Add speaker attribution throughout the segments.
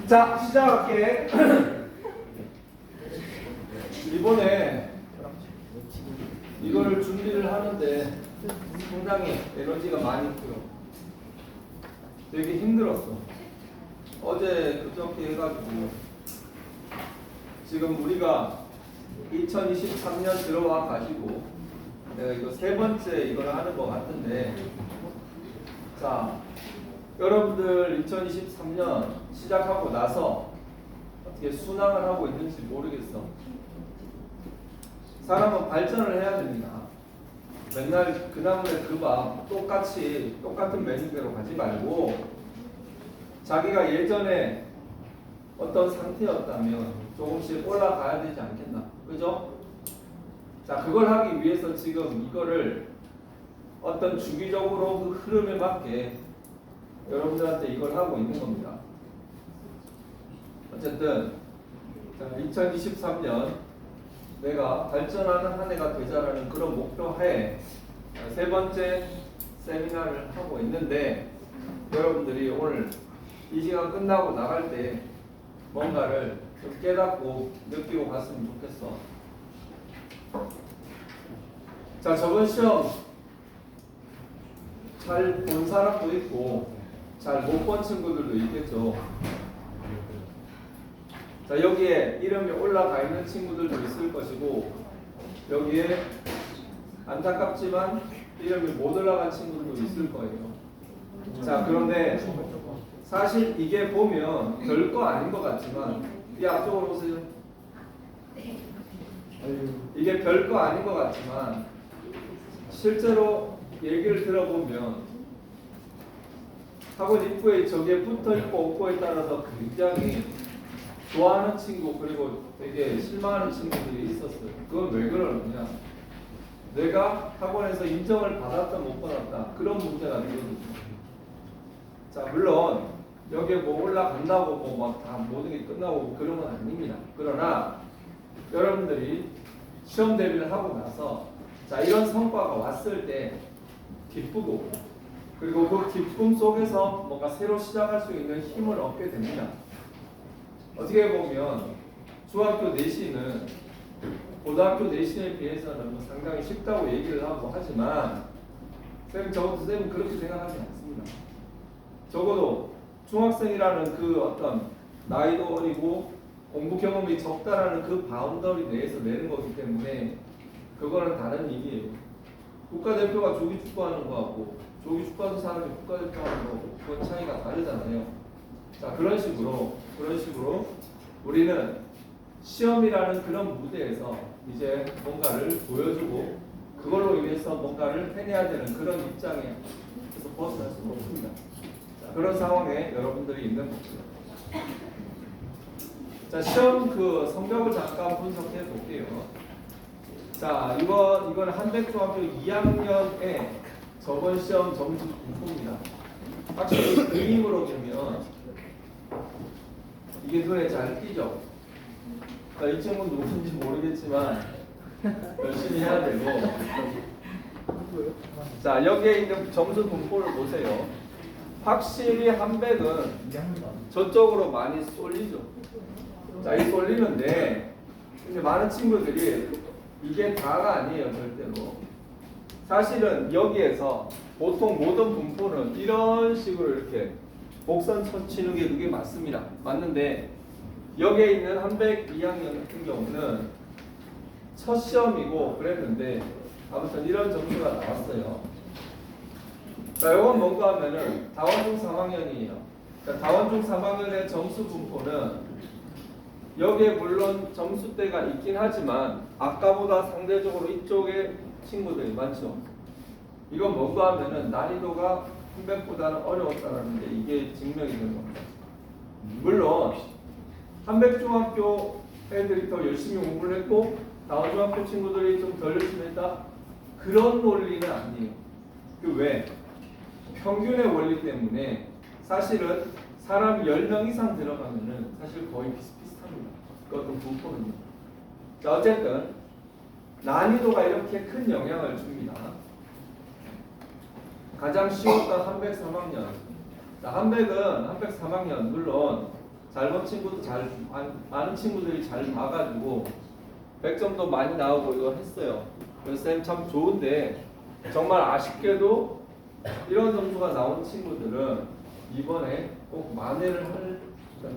Speaker 1: 자, 시작할게. 이번에 이거를 준비를 하는데 상당히 에너지가 많이 들어. 되게 힘들었어. 어제 그저께 해가지고 지금 우리가 2023년 들어와 가지고 내가 이거 세 번째 이걸 하는 것 같은데, 자, 여러분들 2023년 시작하고 나서 어떻게 순항을 하고 있는지 모르겠어. 사람은 발전을 해야 됩니다. 맨날 그 나물에 그 밥 똑같이 똑같은 메뉴대로 가지 말고 자기가 예전에 어떤 상태였다면 조금씩 올라가야 되지 않겠나, 그죠? 자, 그걸 하기 위해서 지금 이거를 어떤 주기적으로 그 흐름에 맞게 여러분들한테 이걸 하고 있는 겁니다. 어쨌든 2023년 내가 발전하는 한 해가 되자라는 그런 목표 하에 세 번째 세미나를 하고 있는데, 여러분들이 오늘 이 시간 끝나고 나갈 때 뭔가를 좀 깨닫고 느끼고 갔으면 좋겠어. 자, 저번 시험 잘 본 사람도 있고 잘 못 본 친구들도 있겠죠. 자, 여기에 이름이 올라가 있는 친구들도 있을 것이고, 여기에 안타깝지만 이름이 못 올라간 친구들도 있을 거예요. 자, 그런데 사실 이게 보면 별거 아닌 것 같지만, 이 앞쪽으로 오세요. 이게 별거 아닌 것 같지만 실제로 얘기를 들어보면 학원 입구에 저게 붙어 있고 없고에 따라서 굉장히 좋아하는 친구 그리고 되게 실망하는 친구들이 있었어요. 그건 왜 그러느냐? 내가 학원에서 인정을 받았다 못 받았다 그런 문제가 되거든요. 자, 물론 여기에 뭐 올라간다고 뭐 막 다 모든 게 끝나고 그런 건 아닙니다. 그러나 여러분들이 시험 대비를 하고 나서 자, 이런 성과가 왔을 때 기쁘고, 그리고 그 기쁨 속에서 뭔가 새로 시작할 수 있는 힘을 얻게 됩니다. 어떻게 보면 중학교 내신은 고등학교 내신에 비해서는 뭐 상당히 쉽다고 얘기를 하고 하지만 쌤은 그렇게 생각하지 않습니다. 적어도 중학생이라는 그 어떤 나이도 어리고 공부 경험이 적다라는 그 바운더리 내에서 내는 거기 때문에 그거는 다른 얘기예요. 국가대표가 조기 축구하는 거하고 조기 축구하는 사람이 국가대표 하는 거하고 그건 차이가 다르잖아요. 자, 그런 식으로 우리는 시험이라는 그런 무대에서 이제 뭔가를 보여주고 그걸로 인해서 뭔가를 해내야 되는 그런 입장에서 벗어날 수가 없습니다. 자, 그런 상황에 여러분들이 있는 거죠. 자, 시험 그 성적을 잠깐 분석해 볼게요. 자, 이거는 한백중학교 2학년의 저번 시험 점수 분포입니다. 확실히 그림으로 보면 이게 눈에 잘 띄죠? 자, 이 친구는 누군지 모르겠지만 열심히 해야 되고, 자, 여기에 있는 점수 분포를 보세요. 확실히 한백은 저쪽으로 많이 쏠리죠. 자, 이 쏠리는데 근데 많은 친구들이 이게 다가 아니에요, 절대로. 사실은 여기에서 보통 모든 분포는 이런 식으로 이렇게 곡선 쳐치는 게 그게 맞습니다. 맞는데 여기에 있는 한백 2학년 같은 경우는 첫 시험이고 그랬는데 아무튼 이런 점수가 나왔어요. 자, 이건 뭔가 하면은 다원중 3학년이에요. 그러니까 다원중 3학년의 점수 분포는 여기에 물론 점수대가 있긴 하지만 아까보다 상대적으로 이쪽에 친구들이 많죠. 이건 뭔가 하면은 난이도가 한백보다는 어려웠다는 게 이게 증명이 되는 겁니다. 물론 한백중학교 애들이 더 열심히 공부를 했고 다원중학교 친구들이 좀 덜 열심히 했다, 그런 논리는 아니에요. 그 왜? 평균의 원리 때문에 사실은 사람 10명 이상 들어가면은 사실 거의 비슷비슷합니다. 그것도 분포는요. 자, 어쨌든 난이도가 이렇게 큰 영향을 줍니다. 가장 쉬웠던 한백 3학년. 자, 한백 3학년 물론 잘 본 친구도 많은 친구들이 잘 봐가지고 100점도 많이 나오고 이거 했어요. 그래서 쌤 참 좋은데 정말 아쉽게도 이런 점수가 나온 친구들은 이번에 꼭 만회를 할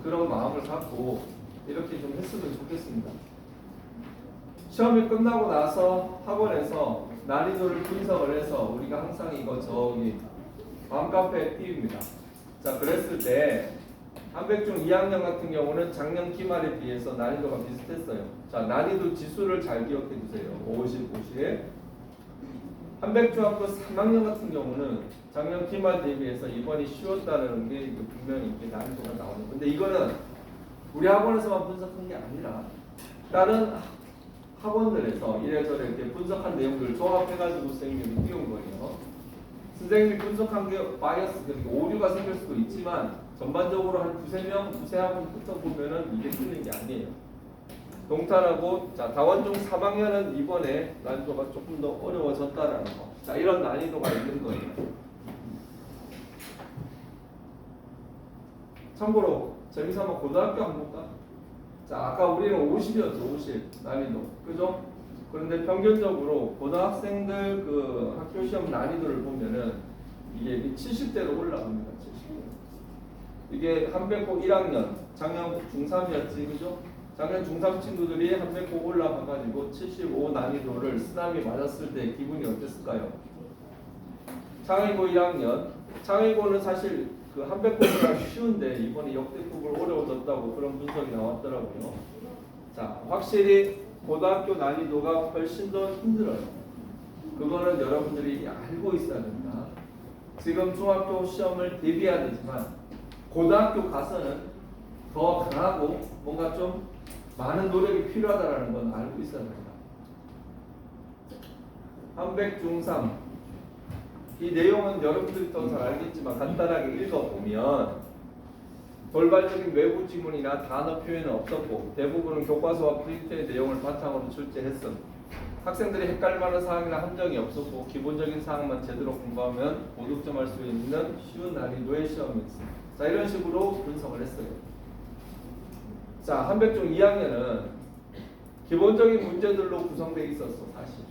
Speaker 1: 그런 마음을 갖고 이렇게 좀 했으면 좋겠습니다. 시험이 끝나고 나서 학원에서 난이도를 분석을 해서 우리가 항상 이거 저기 맘카페 띄웁니다. 자, 그랬을 때 한백중 2학년 같은 경우는 작년 기말에 비해서 난이도가 비슷했어요. 자, 난이도 지수를 잘 기억해 주세요. 50, 50. 한백중학교 3학년 같은 경우는 작년 기말 대비해서 이번이 쉬웠다는 게 분명히 이게 난이도가 나오는. 근데 이거는 우리 학원에서만 분석한 게 아니라 다른 학원들에서 이래저래 이렇게 분석한 내용들을 조합해가지고 선생님이 띄운 거예요. 선생님이 분석한 게 바이어스, 그러니까 오류가 생길 수도 있지만 전반적으로 한 두세 학원부터 보면은 이게 틀린 게 아니에요. 동탄하고 자 다원중 3학년은 이번에 난이도가 조금 더 어려워졌다라는 거. 자, 이런 난이도가 있는 거예요. 참고로 재미삼아 고등학교 한번 볼까? 자, 아까 우리는 50이었죠, 50 난이도, 그죠? 그런데 평균적으로 고등학생들 그 학교 시험 난이도를 보면은 이게 70대로 올라갑니다. 70대. 이게 한백고 1학년, 작년 중3이었지, 그죠? 작년 중3 친구들이 한백고 올라가가지고 75 난이도를 쓰나미 맞았을 때 기분이 어땠을까요? 창의고 1학년, 창의고는 사실 그 한백고보다 쉬운데 이번에 역대급으로 어려워졌다고 그런 분석이 나왔더라고요. 자, 확실히 고등학교 난이도가 훨씬 더 힘들어요. 그거는 여러분들이 알고 있어야 됩니다. 지금 중학교 시험을 대비해야 되지만 고등학교 가서는 더 강하고 뭔가 좀 많은 노력이 필요하다는 건 알고 있어야 됩니다. 한백중3 이 내용은 여러분들이 더 잘 알겠지만 간단하게 읽어보면 돌발적인 외부 지문이나 단어 표현은 없었고 대부분은 교과서와 프린트의 내용을 바탕으로 출제했음. 학생들이 헷갈릴 만한 사항이나 함정이 없었고 기본적인 사항만 제대로 공부하면 고득점할 수 있는 쉬운 난이도의 시험이었습니다. 자, 이런 식으로 분석을 했어요. 자, 한백중 2학년은 기본적인 문제들로 구성되어 있었어, 사실.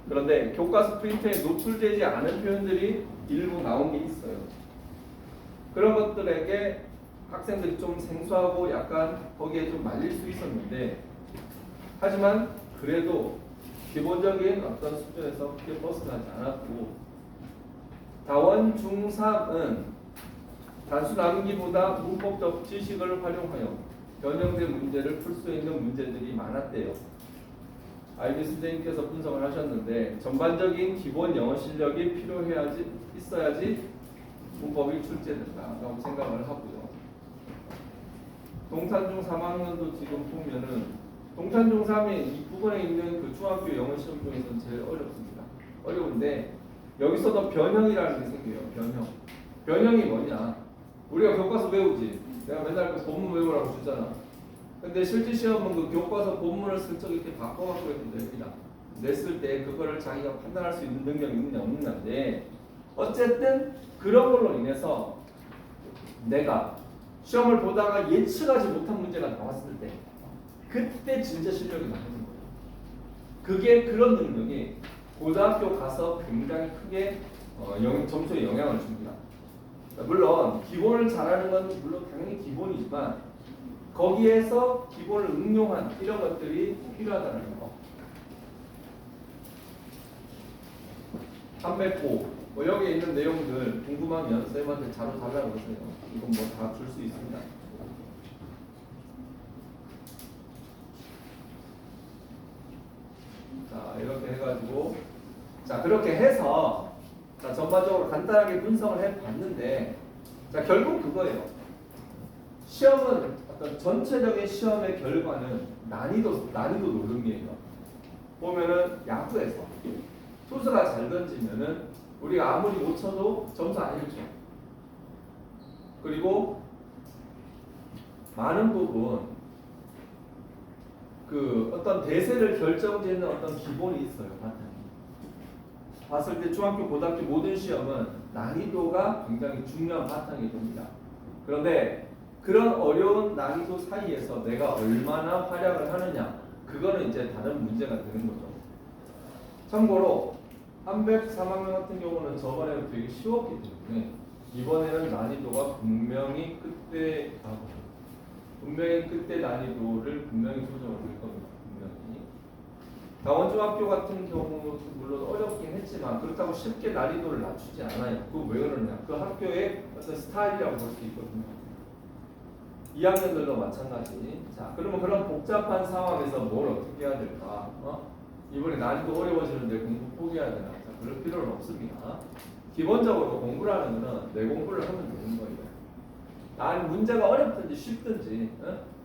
Speaker 1: 그런데 교과서 프린트에 노출되지 않은 표현들이 일부 나온 게 있어요. 그런 것들에게 학생들이 좀 생소하고 약간 거기에 좀 말릴 수 있었는데 하지만 그래도 기본적인 어떤 수준에서 크게 벗어나지 않았고 다원 중3은 단순 암기보다 문법적 지식을 활용하여 변형된 문제를 풀 수 있는 문제들이 많았대요. 아이비 선생님께서 분석을 하셨는데 전반적인 기본 영어 실력이 있어야지 문법이 출제된다라고 생각을 하고요. 동탄중 3학년도 지금 보면은 동탄중 3이 이 부분에 있는 그 중학교 영어 시험 중에서는 제일 어렵습니다. 어려운데 여기서도 변형이라는 게 생겨요. 변형이 뭐냐? 우리가 교과서 외우지. 내가 맨날 그 본문 외우라고 주잖아. 근데 실제 시험은 그 교과서 본문을 슬쩍 이렇게 바꿔갖고 해도 됩니다. 냈을 때 그거를 자기가 판단할 수 있는 능력이 있느냐 없느냐인데 어쨌든 그런 걸로 인해서 내가 시험을 보다가 예측하지 못한 문제가 나왔을 때 그때 진짜 실력이 나오는 거예요. 그게 그런 능력이 고등학교 가서 굉장히 크게 점수에 영향을 줍니다. 물론 기본을 잘하는 건 물론 당연히 기본이지만 거기에서 기본을 응용한 이런 것들이 필요하다는 거. 한백고 뭐 여기에 있는 내용들 궁금하면 쌤한테 자료 달라고 하세요. 이건 뭐 다 줄 수 있습니다. 자, 이렇게 해가지고 자, 그렇게 해서 자, 전반적으로 간단하게 분석을 해봤는데 자, 결국 그거예요. 시험은 어떤 전체적인 시험의 결과는 난이도 노름이에요. 보면은 야구에서 투수가 잘 던지면은 우리가 아무리 못 쳐도 점수 안 해줘. 그리고 많은 부분 그 어떤 대세를 결정짓는 어떤 기본이 있어요. 바탕이. 봤을 때 중학교, 고등학교 모든 시험은 난이도가 굉장히 중요한 바탕이 됩니다. 그런데 그런 어려운 난이도 사이에서 내가 얼마나 활약을 하느냐, 그거는 이제 다른 문제가 되는 거죠. 참고로 한백 3학년 같은 경우는 저번에는 되게 쉬웠기 때문에 이번에는 난이도가 분명히 그때 난이도를 분명히 조정을 할 겁니다. 분명히. 강원중학교 같은 경우도 물론 어렵긴 했지만 그렇다고 쉽게 난이도를 낮추지 않아요. 그거 왜 그러냐? 그 학교의 어떤 스타일이라고 볼 수 있거든요. 2학년들도 마찬가지. 자, 그러면 그런 복잡한 상황에서 뭘 어떻게 해야 될까? 이번에 난이도 어려워지는데 공부 포기해야 되나? 자, 그럴 필요는 없습니다. 기본적으로 공부라는 거는 내 공부를 하면 되는 거예요. 아니 문제가 어렵든지 쉽든지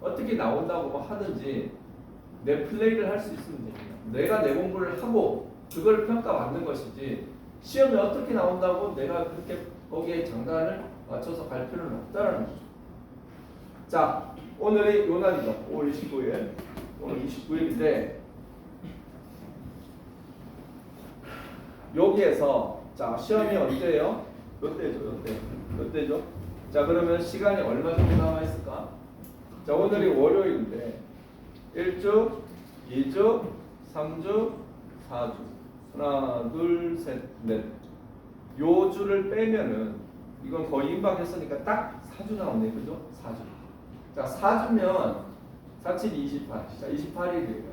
Speaker 1: 어떻게 나온다고 뭐 하든지 내 플레이를 할 수 있으면 됩니다. 내가 내 공부를 하고 그걸 평가받는 것이지 시험에 어떻게 나온다고 내가 그렇게 거기에 장단을 맞춰서 갈 필요는 없다라는 거죠. 자, 오늘의 요난이죠. 5월 29일. 오늘 29일인데 여기에서 자 시험이 언제예요? 몇 대죠? 자 그러면 시간이 얼마 정도 남아있을까? 자 오늘이 월요일인데 1주, 2주, 3주, 4주 하나, 둘, 셋, 넷 요 주를 빼면은 이건 거의 임박했으니까 딱 4주 나오네 그죠? 4주 자 4주면 4, 7, 28 자 28일이에요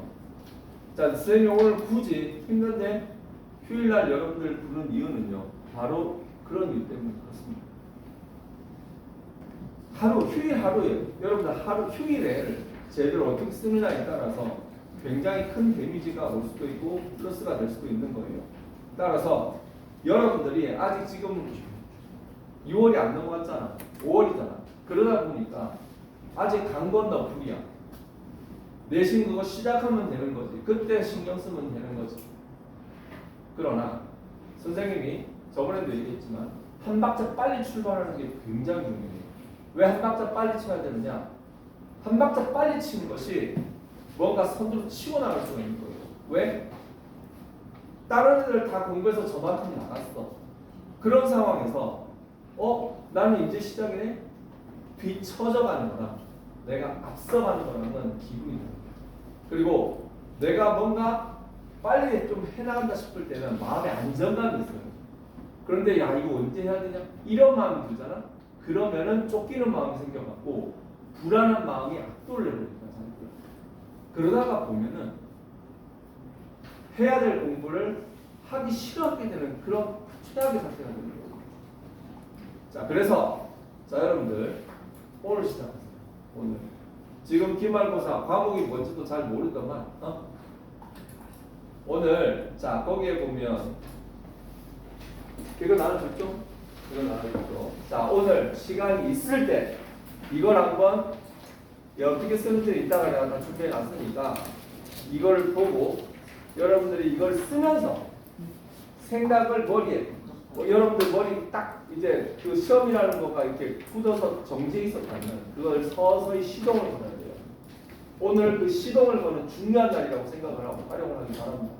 Speaker 1: 자 선생님이 오늘 굳이 힘든데 휴일날 여러분들 부른 이유는요 바로 그런 이유 때문에 그렇습니다. 휴일 하루에 여러분들 하루 휴일에 제대로 어떻게 쓰느냐에 따라서 굉장히 큰 데미지가 올 수도 있고 플러스가 될 수도 있는 거예요. 따라서 여러분들이 아직 지금 6월이 안 넘어갔잖아. 5월이잖아. 그러다 보니까 아직 강 건너 불이야. 내신 그거 시작하면 되는 거지. 그때 신경 쓰면 되는 거지. 그러나 선생님이 저번에도 얘기했지만 한 박자 빨리 출발하는 게 굉장히 중요해요. 왜 한 박자 빨리 쳐야 되느냐? 한 박자 빨리 치는 것이 뭔가 선두로 치고 나갈 수가 있는 거예요. 왜? 다른 애들 다 공부해서 저만큼 나갔어. 그런 상황에서 나는 이제 시작이네? 뒤처져가는 거랑 내가 앞서가는 거랑은 기분이 나요. 그리고 내가 뭔가 빨리 좀 해나간다 싶을 때는 마음에 안정감이 있어요. 그런데 야 이거 언제 해야 되냐? 이런 마음이 들잖아? 그러면은 쫓기는 마음이 생겨갖고 불안한 마음이 압도를 해버립니다. 그러다가 보면은 해야 될 공부를 하기 싫어하게 되는 그런 최악의 상태가 되는 거예요. 자, 그래서 자 여러분들 오늘 시작하세요. 오늘 지금 기말고사 과목이 뭔지도 잘 모르더만 오늘 자 거기에 보면 이거 나눠줬죠? 자 오늘 시간이 있을 때 이걸 한번 어떻게 쓰는지 이따가 내가 다 준비해 놨으니까 이걸 보고 여러분들이 이걸 쓰면서 생각을 머리에 여러분들 머리 딱 이제 그 시험이라는 거가 이렇게 굳어서 정지해 있었다면 그걸 서서히 시동을 걸어야 돼요. 오늘 그 시동을 거는 중요한 날이라고 생각을 하고 활용을 하기 바랍니다.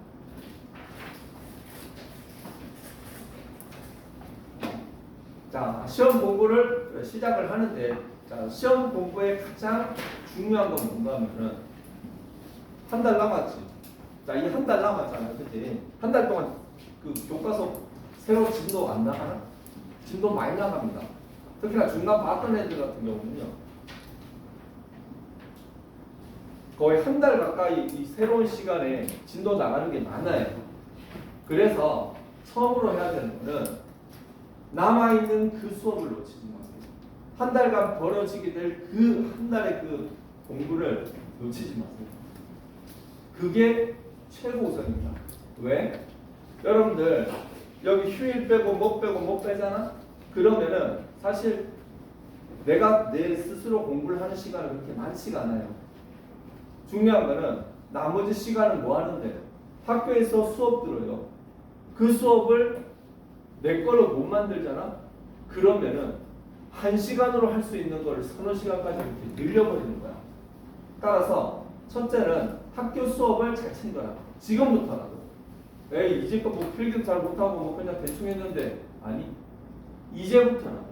Speaker 1: 자, 시험 공부를 시작을 하는데 자, 시험 공부의 가장 중요한 건 뭔가 하면은 한 달 남았지. 자, 이 한 달 남았잖아요. 그때 한 달 동안 그 교과서 새로 진도 안 나가나? 진도 많이 나갑니다. 특히나 중간 봤던 애들 같은 경우는요. 거의 한 달 가까이 이 새로운 시간에 진도 나가는 게 많아요. 그래서 처음으로 해야 되는 거는 남아있는 그 수업을 놓치지 마세요. 한 달간 벌어지게 될 그 한 달의 그 공부를 놓치지 마세요. 그게 최고 우선입니다. 왜? 여러분들 여기 휴일 빼고 못 빼잖아? 그러면은 사실 내가 내 스스로 공부를 하는 시간은 그렇게 많지가 않아요. 중요한 거는 나머지 시간은 뭐 하는데? 학교에서 수업 들어요. 그 수업을 내 걸로 못 만들잖아? 그러면은 1시간으로 할 수 있는 걸 서너 시간까지 이렇게 늘려버리는 거야. 따라서 첫째는 학교 수업을 잘 챙겨라. 지금부터라도. 에이 이제껏 뭐 필기도 잘 못하고 뭐 그냥 대충 했는데 아니 이제부터라도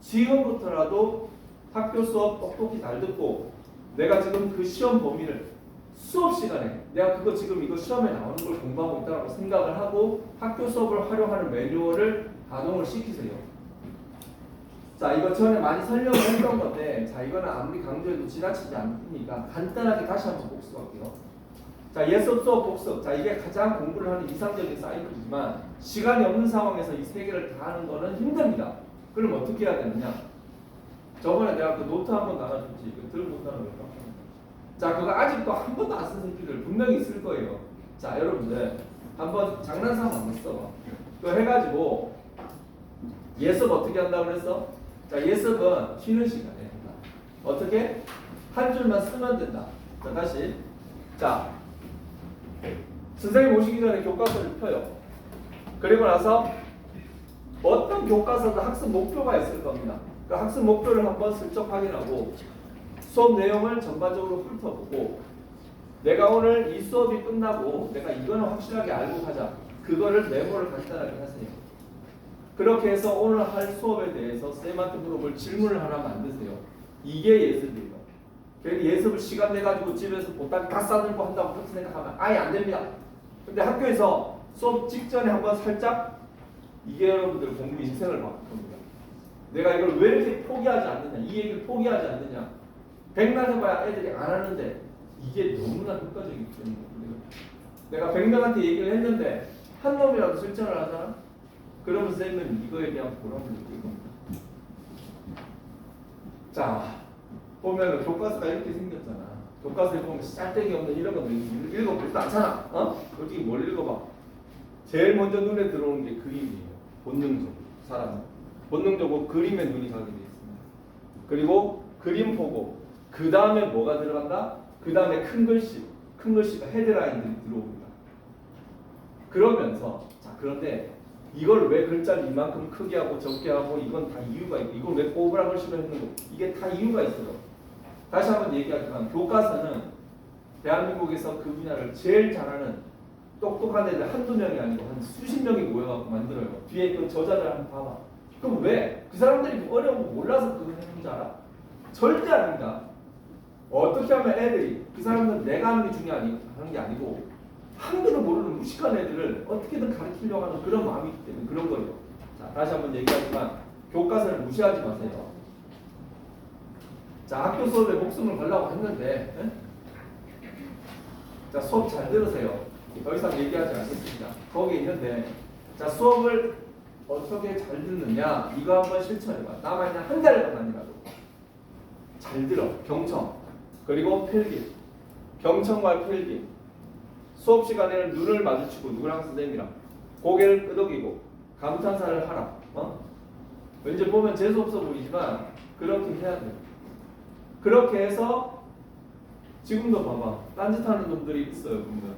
Speaker 1: 지금부터라도 학교 수업 똑똑히 잘 듣고 내가 지금 그 시험 범위를 수업 시간에 내가 그거 지금 이거 시험에 나오는 걸 공부하고 있다고 생각을 하고 학교 수업을 활용하는 매뉴얼을 가동을 시키세요. 자, 이거 전에 많이 설명을 했던 건데, 자, 이거는 아무리 강조해도 지나치지 않으니까 간단하게 다시 한번 복습할게요. 자, 예습 수업 복습. 자, 이게 가장 공부를 하는 이상적인 사이클이지만 시간이 없는 상황에서 이 세 개를 다 하는 거는 힘듭니다. 그럼 어떻게 해야 되느냐? 저번에 내가 그 노트 한번 나눠줬지. 들고 못 나눠볼까? 자, 그거 아직도 한 번도 안 쓴 새끼들 분명히 있을 거예요. 자, 여러분들 한번 장난삼아 한번 써봐. 그거 해가지고 예습 어떻게 한다고 그랬어? 자, 예습은 쉬는 시간에 한다. 어떻게? 한 줄만 쓰면 된다. 자, 다시. 자, 선생님 오시기 전에 교과서를 펴요. 그리고 나서 어떤 교과서도 학습 목표가 있을 겁니다. 그 학습 목표를 한번 슬쩍 확인하고 수업 내용을 전반적으로 훑어보고 내가 오늘 이 수업이 끝나고 내가 이거는 확실하게 알고 가자. 그거를 메모를 간단하게 하세요. 그렇게 해서 오늘 할 수업에 대해서 쌤한테 물어볼 질문을 하나 만드세요. 이게 예습이에요. 예습을 시간 내가지고 집에서 보따리 다 싸들고 한다고 그렇게 생각하면 아예 안 됩니다. 근데 학교에서 수업 직전에 한번 살짝 이게 여러분들 공부 인생을 바꿀 겁니다. 내가 이걸 왜 이렇게 포기하지 않느냐, 이 얘기를 포기하지 않느냐. 백날 해봐야 애들이 안 하는데 이게 너무나 효과적이기 때문에 내가 100명한테 얘기를 했는데 한 놈이라도 실천을 하잖아. 그러면 쌤은 이거에 대한 보람을 느낄 겁니다. 자, 보면 교과서가 이렇게 생겼잖아. 교과서에 보면 짤데기 없는 이런 거 읽어보지도 않잖아. 솔직히 뭘 읽어봐. 제일 먼저 눈에 들어오는 게 그림이에요. 본능적으로 사람은 본능적으로 그림에 눈이 가게 돼 있습니다. 그리고 그림 보고 그 다음에 뭐가 들어간다? 그 다음에 큰 글씨가 헤드라인들이 들어옵니다. 그러면서 자, 그런데 이걸 왜 글자를 이만큼 크게 하고 적게 하고 이건 다 이유가 있고 이걸 왜 꼬부랑 글씨로 했는 거 이게 다 이유가 있어요. 다시 한번 얘기하지만 교과서는 대한민국에서 그 분야를 제일 잘하는 똑똑한 애들 한두 명이 아니고 한 수십 명이 모여갖고 만들어요. 뒤에 그 저자들 한번 봐봐. 그럼 왜? 그 사람들이 어려운 거 몰라서 그거 했는 줄 알아? 절대 아닙니다. 어떻게 하면 애들이 그 사람들은 내가 하는 게 중요한 게 아니고 한글을 모르는 무식한 애들을 어떻게든 가르치려고 하는 그런 마음이 있기 때문에 그런 거예요. 자, 다시 한번 얘기하지만 교과서를 무시하지 마세요. 자, 학교 수업에 목숨을 걸라고 했는데 자, 수업 잘 들으세요. 더 이상 얘기하지 않겠습니다. 거기 있는데 자, 수업을 어떻게 잘 듣느냐 이거 한번 실천해봐. 남아있는 한 달간만이라도 잘 들어. 경청 그리고 필기. 경청과 필기. 수업 시간에는 눈을 마주치고 누구랑 선생님이랑 고개를 끄덕이고 감탄사를 하라. 왠지 보면 재수없어 보이지만 그렇게 해야 돼. 그렇게 해서 지금도 봐봐. 딴짓하는 놈들이 있어요. 분명히.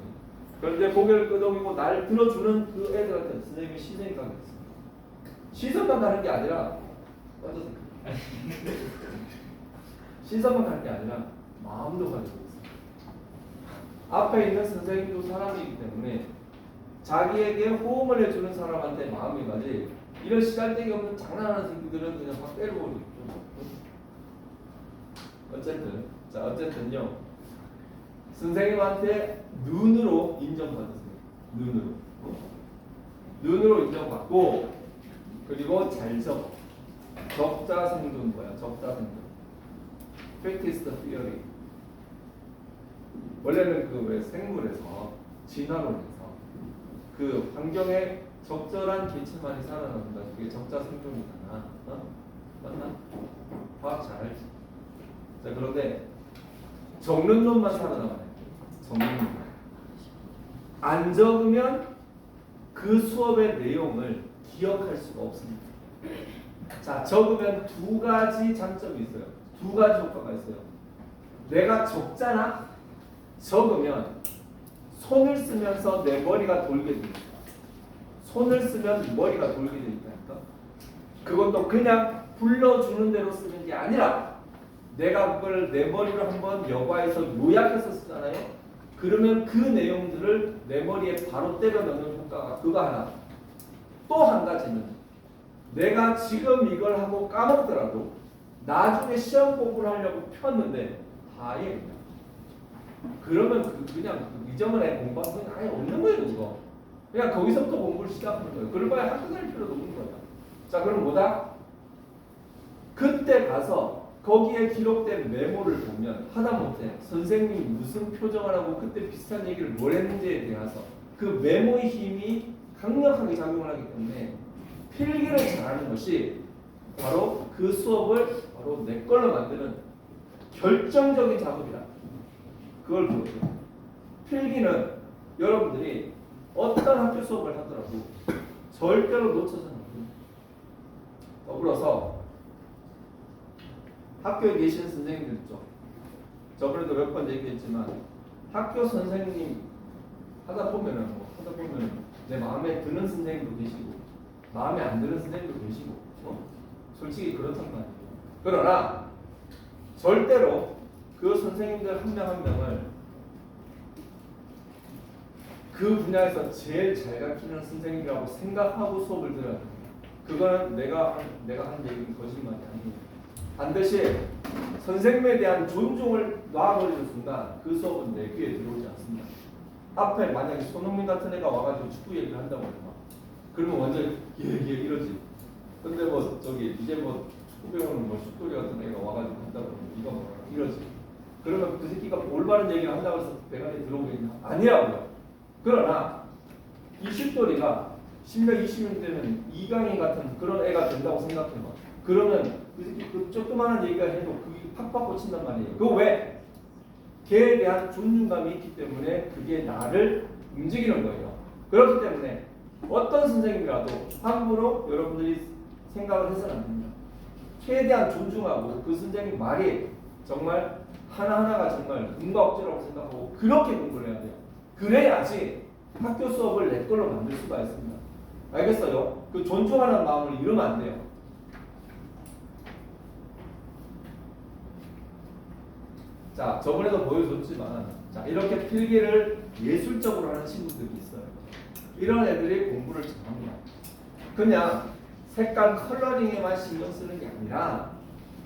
Speaker 1: 그런데 고개를 끄덕이고 날 들어주는 그 애들한테 선생님이 시선이 가게 있어요. 시선만 가는 게 아니라 시선만 가는 게 아니라 마음도 가지고 있어요. 앞에 있는 선생님도 사람이기 때문에 자기에게 호응을 해주는 사람한테 마음이 가지 이런 시달대기 없는 장난하는 새끼들은 그냥 확 때려버리죠. 어쨌든요. 선생님한테 눈으로 인정받으세요. 눈으로 인정받고 그리고 잘 적어. 적자생존 뭐야? 적자생존. Practice the theory. 원래는 그 왜 생물에서 진화론에서 그 환경에 적절한 개체만이 살아남는다. 그게 적자생존이잖아. 맞나? 과학 잘 알지? 자, 그런데 적는 놈만 살아남아요. 안 적으면 그 수업의 내용을 기억할 수가 없습니다. 자, 적으면 두 가지 장점이 있어요. 두 가지 효과가 있어요. 내가 적잖아? 적으면 손을 쓰면서 내 머리가 돌게 됩니다. 손을 쓰면 머리가 돌게 되니까. 그것도 그냥 불러주는 대로 쓰는 게 아니라 내가 그걸 내 머리로 한번 여과해서 요약해서 쓰잖아요. 그러면 그 내용들을 내 머리에 바로 때려 넣는 효과가 그거 하나. 또 한 가지는 내가 지금 이걸 하고 까먹더라도 나중에 시험 공부를 하려고 폈는데 아예 그러면 그냥 이전에 공부한 건 아예 없는 거예요. 그거 그냥 거기서부터 공부를 시작하는 거예요. 그럴 바에 학교 다닐 필요도 없는 거야. 자 그럼 뭐다? 그때 가서 거기에 기록된 메모를 보면 하다못해 선생님이 무슨 표정을 하고 그때 비슷한 얘기를 뭘 했는지에 대해서 그 메모의 힘이 강력하게 작용을 하기 때문에 필기를 잘하는 것이 바로 그 수업을 바로 내 걸로 만드는 결정적인 작업이다. 그걸 보여줘요. 필기는 여러분들이 어떤 학교 수업을 하더라도 절대로 놓쳐서는 안 됩니다. 더불어서 학교에 계시는 선생님들 있죠. 저번에도 몇 번 얘기했지만 학교 선생님 하다 보면은 내 마음에 드는 선생님도 계시고 마음에 안 드는 선생님도 계시고 솔직히 그렇단 말이에요. 그러나 절대로 그 선생님들 한 명 한 명을 그 분야에서 제일 잘 가르치는 선생님이라고 생각하고 수업을 들어야 됩니다. 그거는 내가 하는 얘기는 거짓말이 아니에요. 반드시 선생님에 대한 존중을 놔버리는 순간 그 수업은 내 귀에 들어오지 않습니다. 앞에 만약에 손흥민 같은 애가 와가지고 축구 얘기를 한다고 해봐. 그러면 완전 예 이러지. 근데 뭐 저기 이제 뭐 축구 배우는 뭐 슛돌이 같은 애가 와가지고 한다고 하면 이거 뭐라 이러지. 그러면 그 새끼가 올바른 얘기를 한다고 해서 내 안에 들어오겠냐? 아니라고요. 그러나 이 슛돌이가 10년 20년 되면 이강인 같은 그런 애가 된다고 생각해봐. 그러면 그 새끼 그 조그마한 얘기가 해도 그게 팍팍 꽂힌단 말이에요. 그거 왜? 걔에 대한 존중감이 있기 때문에 그게 나를 움직이는 거예요. 그렇기 때문에 어떤 선생님이라도 함부로 여러분들이 생각을 해서는 안 됩니다. 최대한 존중하고 그 선생님 말이 정말 하나하나가 정말 금과 억지라고 생각하고 그렇게 공부를 해야 돼요. 그래야지 학교 수업을 내 걸로 만들 수가 있습니다. 알겠어요? 그 존중하는 마음을 잃으면 안 돼요. 자, 저번에도 보여줬지만 자, 이렇게 필기를 예술적으로 하는 친구들이 있어요. 이런 애들이 공부를 잘합니다. 그냥 색깔 컬러링에만 신경 쓰는 게 아니라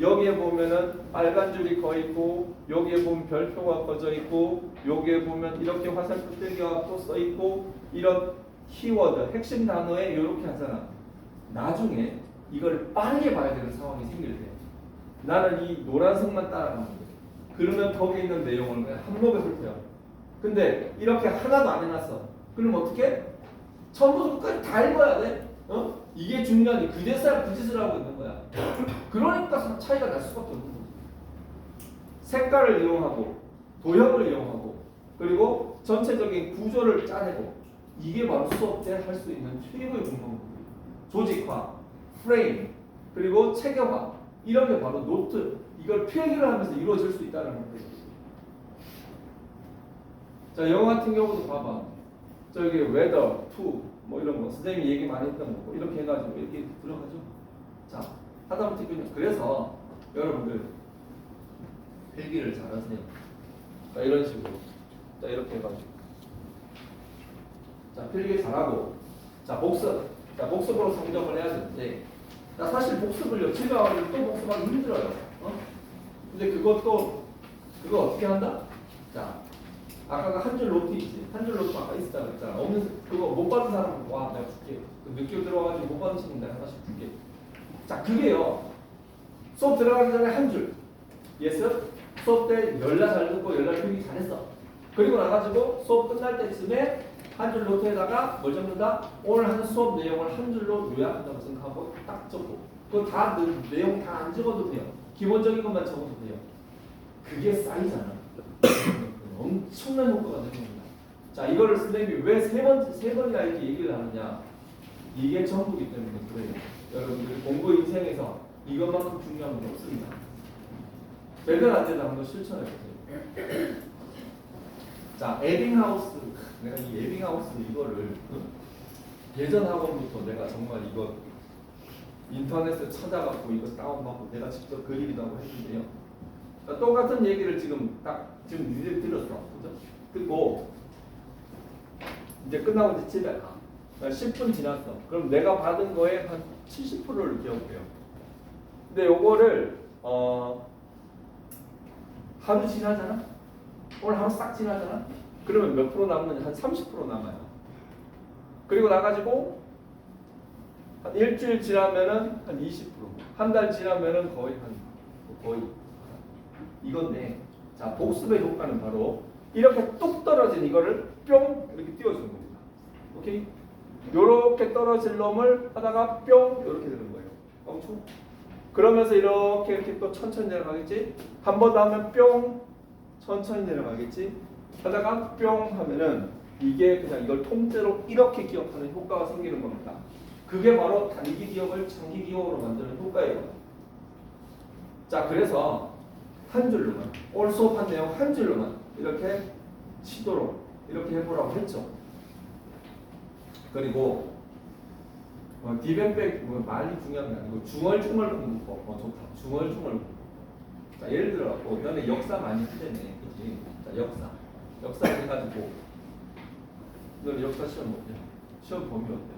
Speaker 1: 여기에 보면은 빨간 줄이 거 있고 여기에 보면 별표가 꺼져 있고 여기에 보면 이렇게 화살표 떼기가 또 써 있고 이런 키워드 핵심 단어에 이렇게 하잖아. 나중에 이걸 빠르게 봐야 되는 상황이 생길 때 나는 이 노란색만 따라가면 돼. 그러면 거기에 있는 내용을 그냥 한목에 훑어요. 근데 이렇게 하나도 안 해놨어. 그럼 어떻게? 처음부터 끝까지 다 읽어야 돼. 이게 중요한 그제서야 그 짓을 하고 있는 거야. 그러니까 차이가 날 수밖에 없는 거지. 색깔을 이용하고 도형을 이용하고 그리고 전체적인 구조를 짜내고 이게 바로 수업 때 할 수 있는 최고의 공부입니다. 조직화, 프레임, 그리고 체계화 이런 게 바로 노트 이걸 필기를 하면서 이루어질 수 있다는 거예요. 자, 영어 같은 경우도 봐봐. 저기 weather, to 뭐 이런 거 선생님이 얘기 많이 했던 거고 이렇게 해가지고 이렇게 들어가죠. 자, 하다못해 그래서 여러분들 필기를 잘하세요. 자, 이런 식으로. 자, 이렇게 해가지고. 자, 필기 잘하고. 자, 복습. 자, 복습으로 성적을 해야 되는데. 자, 사실 복습을요, 집에 와서 또 복습하기 힘들어요. 근데 그거 어떻게 한다? 자, 아까 한 줄 노트 있지. 한 줄 노트 아까 있었다고 했잖아. 없는, 그거 못 받은 사람, 와, 내가 줄게. 늦게 들어와가지고 못 받은 친구 내가 하나씩 줄게. 자, 그게요. 수업 들어가기 전에 한 줄. 예습. 수업 때 연락 잘 듣고 연락 필기 잘했어. 그리고 나가지고 수업 끝날 때쯤에 한 줄 노트에다가 뭘 적는다? 오늘 하는 수업 내용을 한 줄로 요약한다고 생각하고 딱 적고. 그거 다 내용 다 안 적어도 돼요. 기본적인 것만 적어도 돼요. 그게 쌓이잖아. 엄청난 효과가 되는 겁니다. 자, 이거를 선생님이 왜 세 번이나 이렇게 얘기를 하느냐? 이게 전부기 때문에 그래요. 여러분들 공부 인생에서 이것만큼 중요한 건 없습니다. 되든 안 되든 한번 실천해 보세요. 자, 에빙하우스. 내가 이 에빙하우스 이거를 예전 학원부터 내가 정말 이거 인터넷에 찾아갖고 이거 다운받고 내가 직접 그리기도 하고 했는데요. 자, 똑같은 얘기를 지금 니들 들었어. 그죠? 듣고 이제 끝나고 이제 집에 가. 10분 지났어. 그럼 내가 받은 거에 한 70%를 기억해요. 근데 요거를 하루 지나잖아. 오늘 하루 싹 지나잖아. 그러면 몇 프로 남느냐? 한 30% 남아요. 그리고 나가지고 한 일주일 지나면은 한 20%, 한 달 지나면은 거의 이건데, 자 복습의 효과는 바로 이렇게 뚝 떨어진 이거를 뿅 이렇게 띄워주는 겁니다. 오케이? 요렇게 떨어질 놈을 하다가 뿅 이렇게 되는 거예요. 엄청. 그러면서 이렇게 또 천천히 내려가겠지. 한 번 더 하면 뿅 천천히 내려가겠지. 하다가 뿅 하면은 이게 그냥 이걸 통째로 이렇게 기억하는 효과가 생기는 겁니다. 그게 바로 단기 기억을 장기 기억으로 만드는 효과예요. 자, 그래서 한 줄로만, 오늘 수업한 내용 한 줄로만 이렇게 치도록 이렇게 해보라고 했죠. 그리고 디벤백 말이 중요한 게 아니고 중얼중얼 공부법. 좋다. 중얼중얼 공부. 자, 예를 들어 너네 역사 많이 하잖아, 그렇지? 자, 역사 해가지고 너네 역사 시험 어때? 시험 범위 어때?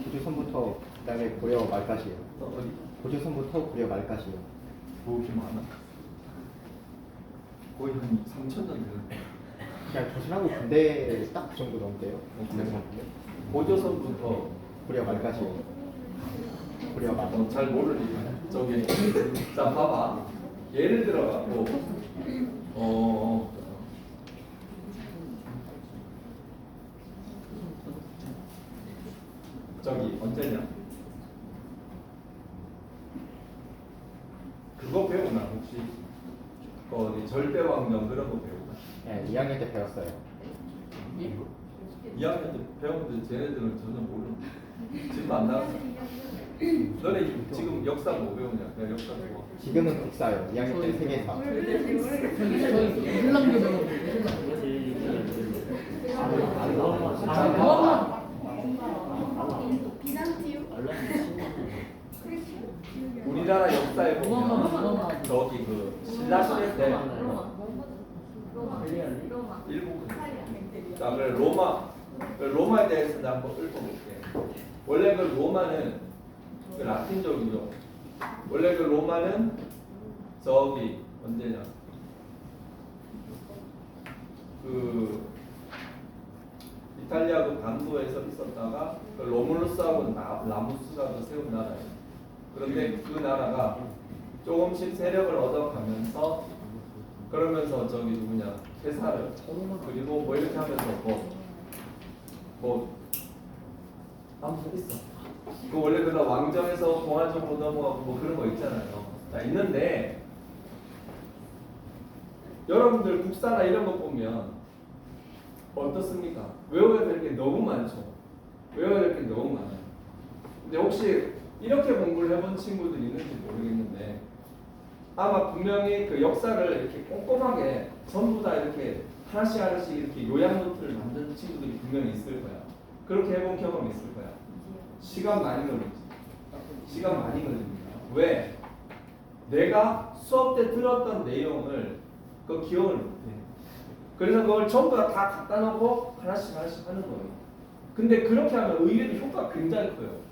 Speaker 2: 고조선부터 그다음에 고려 말까지요.
Speaker 1: 어디?
Speaker 2: 고조선부터 고려 말까지요.
Speaker 1: 뭐 이렇게 많아? 거의 한 3,000년 되는데.
Speaker 2: 그냥 조선하고 군대 딱 그 정도 넘대요.
Speaker 1: 고조선부터
Speaker 2: 고려 말까지요. 고려 말.
Speaker 1: 잘 모르니까 저기 자 봐봐. 예를 들어갖고 저기 언제냐? 그거 배우나 혹시? 어디 절대왕정 그런 거 배우나?
Speaker 2: 네, 2학년 때 배웠어요.
Speaker 1: 2학년 때 배웠는데 쟤네들은 전혀 모르는데 지금도 안 나왔어. 너네 지금 역사 뭐 배우냐? 내가 역사 배워.
Speaker 2: 지금은 국사요. 2학년 때 세계사.
Speaker 1: 우리나라 역사에 보면 저기 그 신라 시대 때 일본 자 그래 로마에 대해서 나 한번 읊어볼게. 원래 그 로마는 그 라틴적이죠. 원래 그 로마는 저기 언제냐 그 이탈리아 그 반도에서 있었다가 그 로물루스하고 라무스가 그 세운 나라예요. 그런데 그 나라가 조금씩 세력을 얻어가면서 그러면서 저기 누구냐 케사르 그리고 뭐 이렇게 하면서 뭐 아무튼 있어. 그 원래 그다 왕정에서 공화정으로 넘어가고 뭐 그런 거 있잖아요. 자 있는데 여러분들 국사나 이런 거 보면 어떻습니까? 외워야 될 게 너무 많죠. 외워야 될 게 너무 많아요. 근데 혹시 이렇게 공부를 해본 친구들이 있는지 모르겠는데 아마 분명히 그 역사를 이렇게 꼼꼼하게 전부 다 이렇게 하나씩 이렇게 요약 노트를 만든 친구들이 분명히 있을 거야. 그렇게 해본 경험이 있을 거야. 시간 많이 걸리지. 시간 많이 걸립니다. 왜? 내가 수업 때 들었던 내용을 그 기억을 못해. 그래서 그걸 전부 다 갖다 놓고 하나씩 하는 거예요. 근데 그렇게 하면 의외로 효과가 굉장히 커요.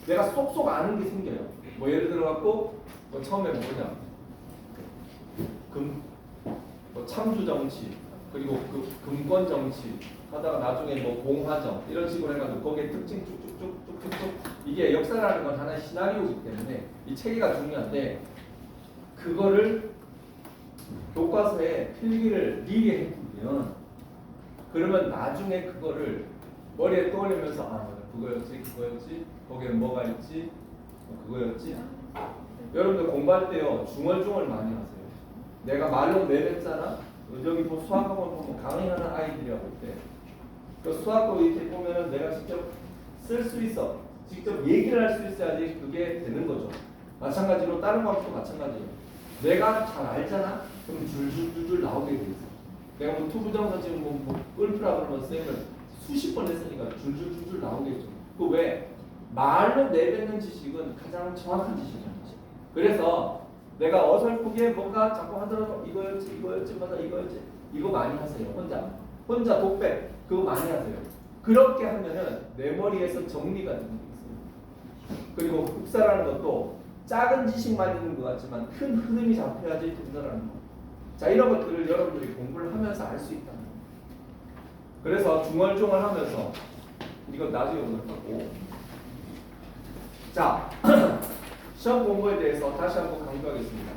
Speaker 1: 내가 쏙쏙 아는 게 생겨요. 뭐 예를 들어 갖고 뭐 처음에 뭐냐 뭐 참주 정치 그리고 그 금권 정치 하다가 나중에 뭐 공화정 이런 식으로 해가지고 거기에 특징 쭉쭉쭉쭉쭉 이게 역사라는 건 하나의 시나리오이기 때문에 이 체계가 중요한데 그거를 교과서에 필기를 미리 해두면 그러면 나중에 그거를 머리에 떠올리면서 아 그거였지 거기에는 뭐가 있지 그거였지. 여러분들 공부할 때요 중얼중얼 많이 하세요. 내가 말로 내뱉잖아. 여기 뭐 수학학원 보면 강의하는 아이들이라고 있대. 그 수학도 이렇게 보면은 내가 직접 쓸 수 있어. 직접 얘기를 할 수 있어야지 그게 되는 거죠. 마찬가지로 다른 것도 마찬가지예요. 내가 잘 알잖아. 그럼 줄줄줄줄 나오게 돼 있어. 내가 뭐 투부정사 지금 뭐 울프라 그러면 쌤을 수십 번 했으니까 줄줄줄줄 나오겠죠. 그 왜? 말로 내뱉는 지식은 가장 정확한 지식이야. 그래서 내가 어설프게 뭔가 자꾸 하더라도 이거였지 맞아 이거였지 이거 많이 하세요. 혼자 독백 그거 많이 하세요. 그렇게 하면은 내 머리에서 정리가 되는 게 있어요. 그리고 국사라는 것도 작은 지식만 있는 것 같지만 큰 흐름이 잡혀야지 된다는 거. 자, 이런 것들을 여러분들이 공부를 하면서 알 수 있다는 거. 그래서 중얼중얼하면서 이거 나중에 오늘 하고. 자, 시험 공부에 대해서 다시 한번 강조하겠습니다.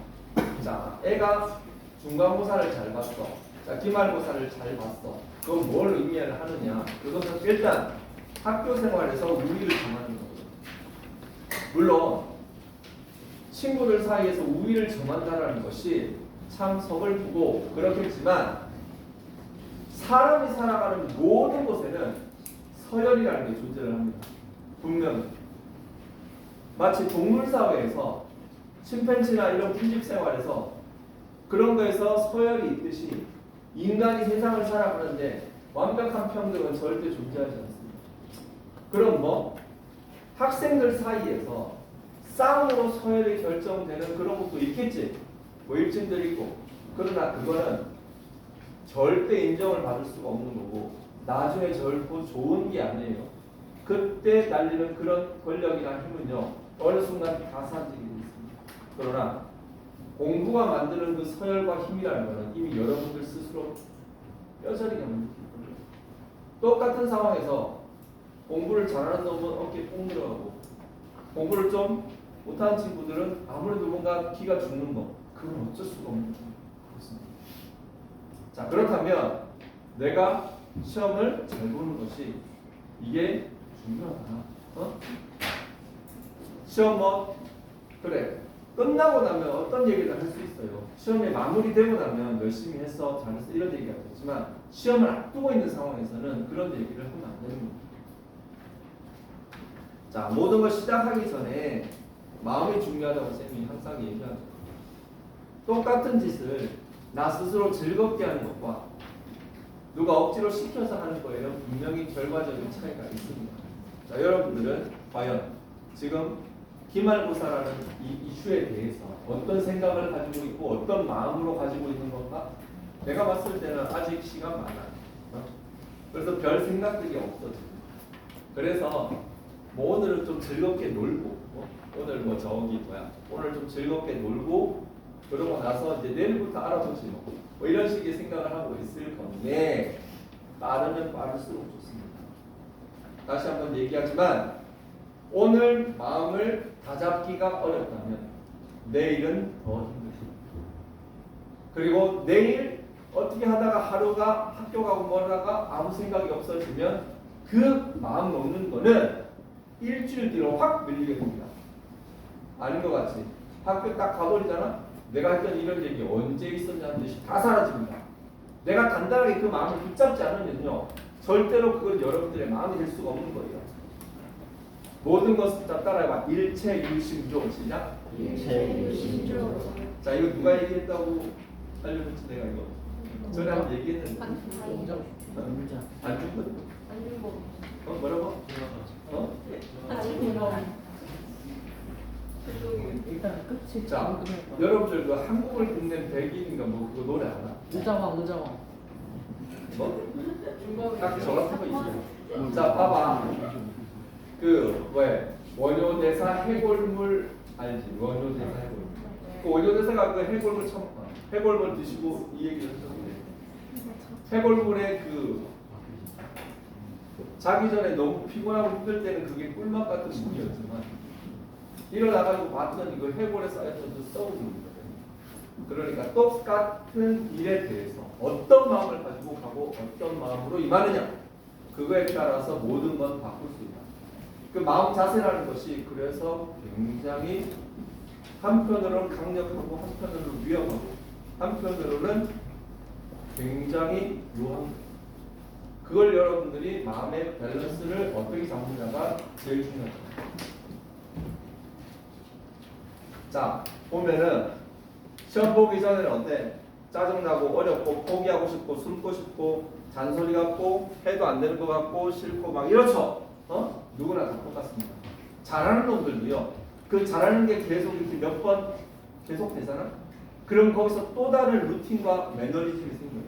Speaker 1: 자, 애가 중간고사를 잘 봤어. 자, 기말고사를 잘 봤어. 그건 뭘 의미를 하느냐? 그것은 일단 학교 생활에서 우위를 점하는 거거든요. 물론 친구들 사이에서 우위를 점한다는 것이 참 서글프고 그렇겠지만 사람이 살아가는 모든 곳에는 서열이라는 게 존재를 합니다. 분명히. 마치 동물사회에서 침팬지나 이런 군집 생활에서 그런 거에서 서열이 있듯이 인간이 세상을 살아가는데 완벽한 평등은 절대 존재하지 않습니다. 그럼 뭐 학생들 사이에서 싸움으로 서열이 결정되는 그런 것도 있겠지. 뭐 일진들 있고. 그러나 그거는 절대 인정을 받을 수가 없는 거고 나중에 결코 좋은 게 아니에요. 그때 날리는 그런 권력이나 힘은요 어느 순간 다 사라지게 되어 있습니다. 그러나 공부가 만드는 그 서열과 힘이라는 것은 이미 여러분들 스스로 뼈저리게 만들고 있거든요. 똑같은 상황에서 공부를 잘하는 놈은 어깨 뽕 들어가고 공부를 좀 못하는 친구들은 아무래도 뭔가 기가 죽는 거 그건 어쩔 수가 없는 거죠. 그렇습니다. 자, 그렇다면 내가 시험을 잘 보는 것이 이게 중요하다. 시험 뭐 그래 끝나고 나면 어떤 얘기를 할 수 있어요. 시험이 마무리되고 나면 열심히 했어 잘했어 이런 얘기가 되지만 시험을 앞두고 있는 상황에서는 그런 얘기를 하면 안 되는 겁니다. 자, 모든 걸 시작하기 전에 마음이 중요하다고 쌤이 항상 얘기하죠. 똑같은 짓을 나 스스로 즐겁게 하는 것과 누가 억지로 시켜서 하는 거에는 분명히 결과적인 차이가 있습니다. 자, 여러분들은 과연 지금 기말고사라는 이 이슈에 대해서 어떤 생각을 가지고 있고 어떤 마음으로 가지고 있는 건가? 내가 봤을 때는 아직 시간 많아요. 그래서 별 생각들이 없어져요. 그래서 뭐 오늘은 좀 즐겁게 놀고 오늘 뭐 저기 뭐야 오늘 좀 즐겁게 놀고 그러고 나서 이제 내일부터 알아보지 뭐 이런 식의 생각을 하고 있을 건데 빠르면 빠를수록 좋습니다. 다시 한번 얘기하지만 오늘 마음을 다잡기가 어렵다면 내일은 더 힘듭니다. 그리고 내일 어떻게 하다가 하루가 학교 가고 뭐라가 아무 생각이 없어지면 그 마음 먹는 거는 일주일 뒤로 확 밀리게 됩니다. 아닌 것 같지? 학교 딱 가버리잖아? 내가 했던 이런 얘기 언제 있었냐는 듯이 다 사라집니다. 내가 단단하게 그 마음을 붙잡지 않으면요 절대로 그건 여러분들의 마음이 될 수가 없는 거예요. 모든 것을 다 따라해봐. 일체일심조. 시작.
Speaker 3: 일체일심조.
Speaker 1: 자, 이거 누가 얘기했다고 알려줬지? 내가 이거 전에 한번 얘기했는데 안 죽거든. 뭐라고?
Speaker 3: 일단 끝이.
Speaker 1: 자, 여러분들 그 한국을 빛낸 백인인가 뭐 그거 노래 알아?
Speaker 3: 의자왕.
Speaker 1: 뭐? 딱 저 같은 거 있어요. 자, 봐봐. 그 왜 원효대사 해골물 알지? 원효대사 해골물. 그 원효대사가 그 해골물 해골물 드시고 이 얘기를 하셨는데 해골물의 그 자기 전에 너무 피곤하고 힘들 때는 그게 꿀맛 같은 물이었지만 일어나가지고 봤더니 그 해골에 쌓였던 그 썩은 물이거든요. 그러니까 똑같은 일에 대해서 어떤 마음을 가지고 가고 어떤 마음으로 임하느냐 그거에 따라서 모든 건 바꿀 수 있다. 그 마음 자세라는 것이 그래서 굉장히 한편으로는 강력하고 한편으로는 위험하고 한편으로는 굉장히 묘한 그걸 여러분들이 마음의 밸런스를 어떻게 잡느냐가 제일 중요하죠. 자, 보면은 시험 보기 전에는 어때? 짜증나고 어렵고 포기하고 싶고 숨고 싶고 잔소리 같고 해도 안 되는 것 같고 싫고 막 이렇죠. 누구나 다 똑같습니다. 잘하는 놈들도요. 그 잘하는 게 계속 이렇게 몇 번 계속 되잖아. 그럼 거기서 또 다른 루틴과 매너리즘이 생겨요.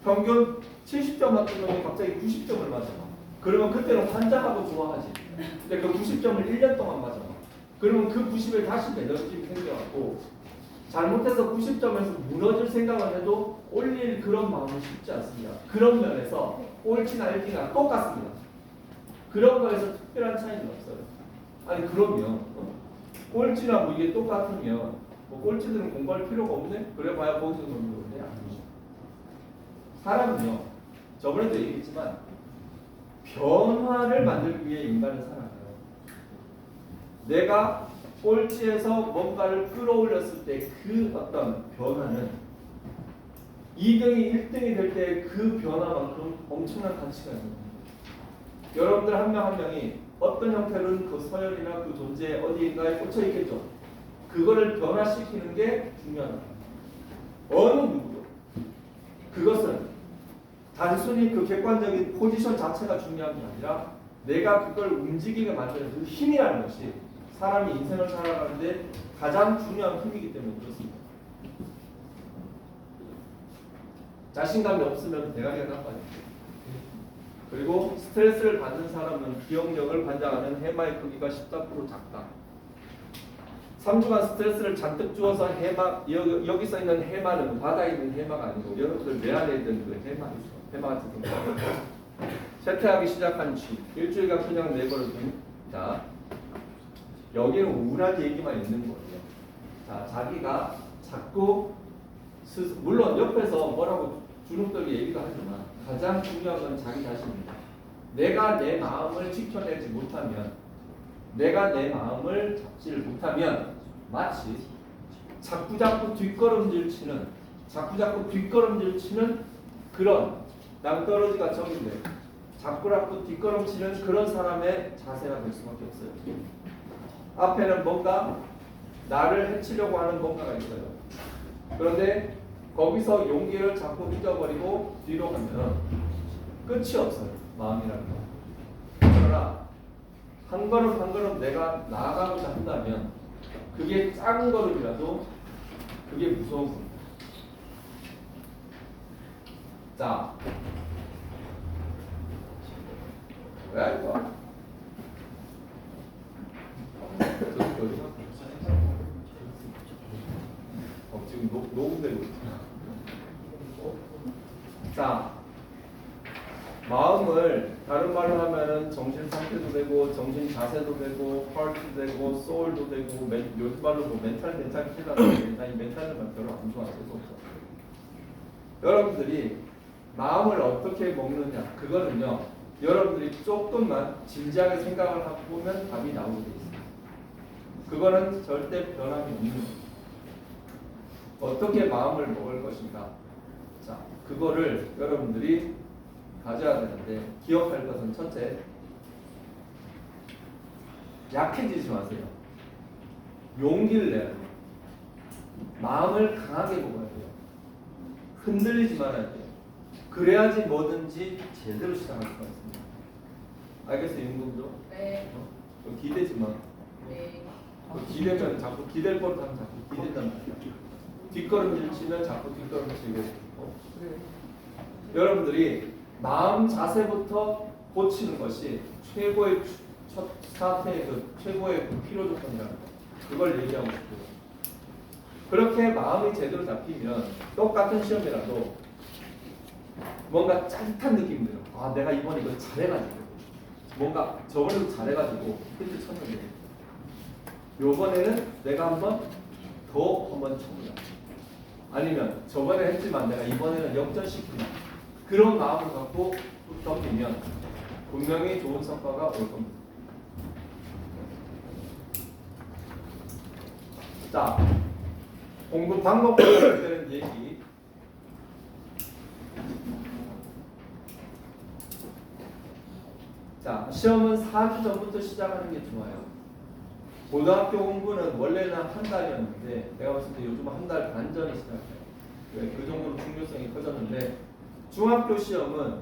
Speaker 1: 평균 70점 맞던 놈이 갑자기 90점을 맞아. 그러면 그때는 환장하고 좋아하지. 근데 그 90점을 1년 동안 맞아. 그러면 그 90에 다시 매너집이 생겨갖고 잘못해서 90점에서 무너질 생각을 해도 올릴 그런 마음은 쉽지 않습니다. 그런 면에서 꼴찌나 1등이랑 똑같습니다. 그런 거에서 특별한 차이는 없어요. 아니 그러면 꼴찌나 뭐 이게 똑같으면 뭐 꼴찌들은 공부할 필요가 없네? 그래 봐야 거기서 공부하는데 아니죠. 사람은요, 저번에도 얘기했지만 변화를 만들기 위해 인간은 살아가요. 내가 꼴찌에서 뭔가를 끌어올렸을 때 그 어떤 변화는 2등이 1등이 될 때 그 변화만큼 엄청난 가치가 있는 겁니다. 여러분들 한 명 한 명이 어떤 형태로는 그 서열이나 그 존재의 어디인가에 꽂혀 있겠죠. 그거를 변화시키는 게 중요하다. 어느 누구도. 그것은 단순히 그 객관적인 포지션 자체가 중요한 게 아니라 내가 그걸 움직이게 만드는 그 힘이라는 것이 사람이 인생을 살아가는데 가장 중요한 힘이기 때문에 그렇습니다. 자신감이 없으면 대가리가 나빠요. 그리고 스트레스를 받는 사람은 기억력을 반장하는 해마의 크기가 14% 작다. 3주간 스트레스를 잔뜩 주어서 해마, 여기 써 있는 해마는 바다에 있는 해마가 아니고 여러분들 내 안에 있는 그 해마이죠. 해마 같은 경우. 쇠퇴하기 시작한 쥐, 일주일간 그냥 내버려둔. 자, 여기는 우울한 얘기만 있는 거예요. 자, 자기가 자꾸 물론 옆에서 뭐라고 주눅들게 얘기도 하지만 가장 중요한 건 자기 자신입니다. 내가 내 마음을 지켜내지 못하면, 내가 내 마음을 잡지를 못하면 마치 자꾸자꾸 뒷걸음질 치는 그런 낭떠러지가 저긴데 자꾸자꾸 뒷걸음치는 그런 사람의 자세가 될 수밖에 없어요. 앞에는 뭔가 나를 해치려고 하는 뭔가가 있어요. 그런데 거기서 용기를 자꾸 잊어버리고 뒤로 가면 끝이 없어요. 마음이라는 거. 그러나 한 걸음 한 걸음 내가 나아가고자 한다면 그게 작은 걸음이라도 그게 무서운 겁니다. 자, 뭐야 이거? 지금 녹음되고 있구나. 자, 마음을 다른 말로 하면은 정신 상태도 되고 정신 자세도 되고 heart도 되고 soul도 되고 요즘 말로 뭐 멘탈 괜찮기라는데 난 이 멘탈은 별로 안 좋아해서 여러분들이 마음을 어떻게 먹느냐 그거는요 여러분들이 조금만 진지하게 생각을 하고 보면 답이 나오게 돼 있습니다. 그거는 절대 변함이 없는 겁니다. 어떻게 마음을 먹을 것인가? 자, 그거를 여러분들이 가져야 되는데 기억할 것은 첫째, 약해지지 마세요. 용기를 내야 돼요. 마음을 강하게 먹어야 돼요. 흔들리지 말아야 돼요. 그래야지 뭐든지 제대로 시작할 수가 있습니다. 알겠어요, 윤금도?
Speaker 3: 네.
Speaker 1: 기대지 마.
Speaker 3: 네.
Speaker 1: 기대면 자꾸 기댈 거를 하면 자꾸 기댄단 말이야. 뒷걸음질 치면 자꾸 뒷걸음치고. 여러분들이 마음 자세부터 고치는 것이 최고의 첫 스타트의 그 최고의 필요 조건이라는 거. 그걸 얘기하고 싶어요. 그렇게 마음이 제대로 잡히면 똑같은 시험이라도 뭔가 짜릿한 느낌이 들어요. 아, 내가 이번에 이거 잘해가지고 뭔가 저번에도 잘해가지고 힌트 쳤는데 요번에는 내가 한번 쳐보자. 아니면 저번에 했지만 내가 이번에는 역전시키자. 그런 마음을 갖고 덤비면 분명히 좋은 성과가 올 겁니다. 자, 공부 방법과 관련된 얘기. 자, 시험은 4주 전부터 시작하는 게 좋아요. 고등학교 공부는 원래는 한 달이었는데 내가 봤을 때 요즘 한 달 반 전에 시작해요. 그 정도로 중요성이 커졌는데 중학교 시험은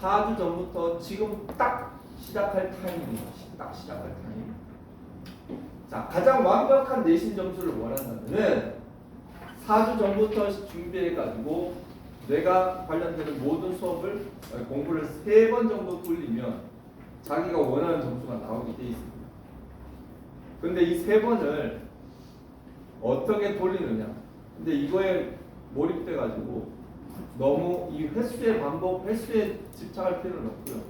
Speaker 1: 4주 전부터 지금 딱 시작할 타이밍입니다. 딱 시작할 타이밍. 자, 가장 완벽한 내신 점수를 원한다면은 4주 전부터 준비해가지고 내가 관련되는 모든 수업을 공부를 3번 정도 돌리면 자기가 원하는 점수가 나오게 돼 있습니다. 근데 이 세 번을 어떻게 돌리느냐. 근데 이거에 몰입돼 가지고 너무 이 횟수의 반복, 횟수에 집착할 필요는 없고요.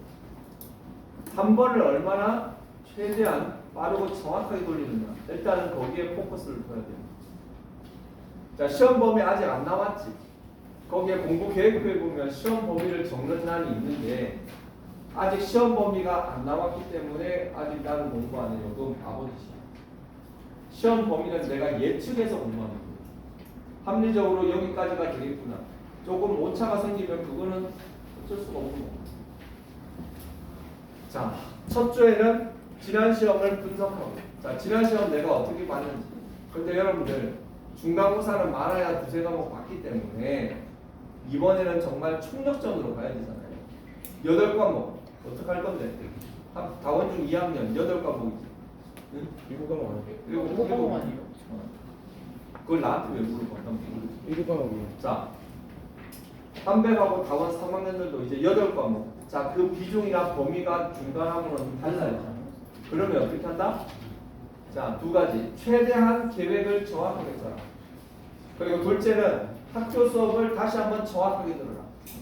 Speaker 1: 한 번을 얼마나 최대한 빠르고 정확하게 돌리느냐. 일단은 거기에 포커스를 둬야 돼요. 자, 시험 범위 아직 안 나왔지. 거기에 공부 계획표에 보면 시험 범위를 적는 난이 있는데 아직 시험 범위가 안 나왔기 때문에 아직 나는 공부 안 해요. 그건 바보짓이야. 시험 범위는 내가 예측해서 공부하는 거예요. 합리적으로 여기까지가 되겠구나. 조금 오차가 생기면 그거는 어쩔 수가 없는 거예요. 자, 첫 주에는 지난 시험을 분석하고, 자, 지난 시험 내가 어떻게 봤는지. 근데 여러분들 중간고사는 말아야 두세 과목 봤기 때문에 이번에는 정말 총력전으로 가야 되잖아요. 8과목 어떻게 할 건데? 다원중 2학년 8과목이지. 응?
Speaker 2: 7과목 아니에요?
Speaker 3: 일곱 과목 아니에요?
Speaker 1: 그걸 나한테 왜 물어봐?
Speaker 2: 7과목이요.
Speaker 1: 자, 한백하고 다원 3학년들도 이제 8과목. 자, 그 비중이나 범위가 중간하고는 달라요. 그러면 어떻게 한다? 자, 두 가지. 최대한 계획을 정확하게 써라. 그리고 둘째는 학교 수업을 다시 한번 정확하게 들어라.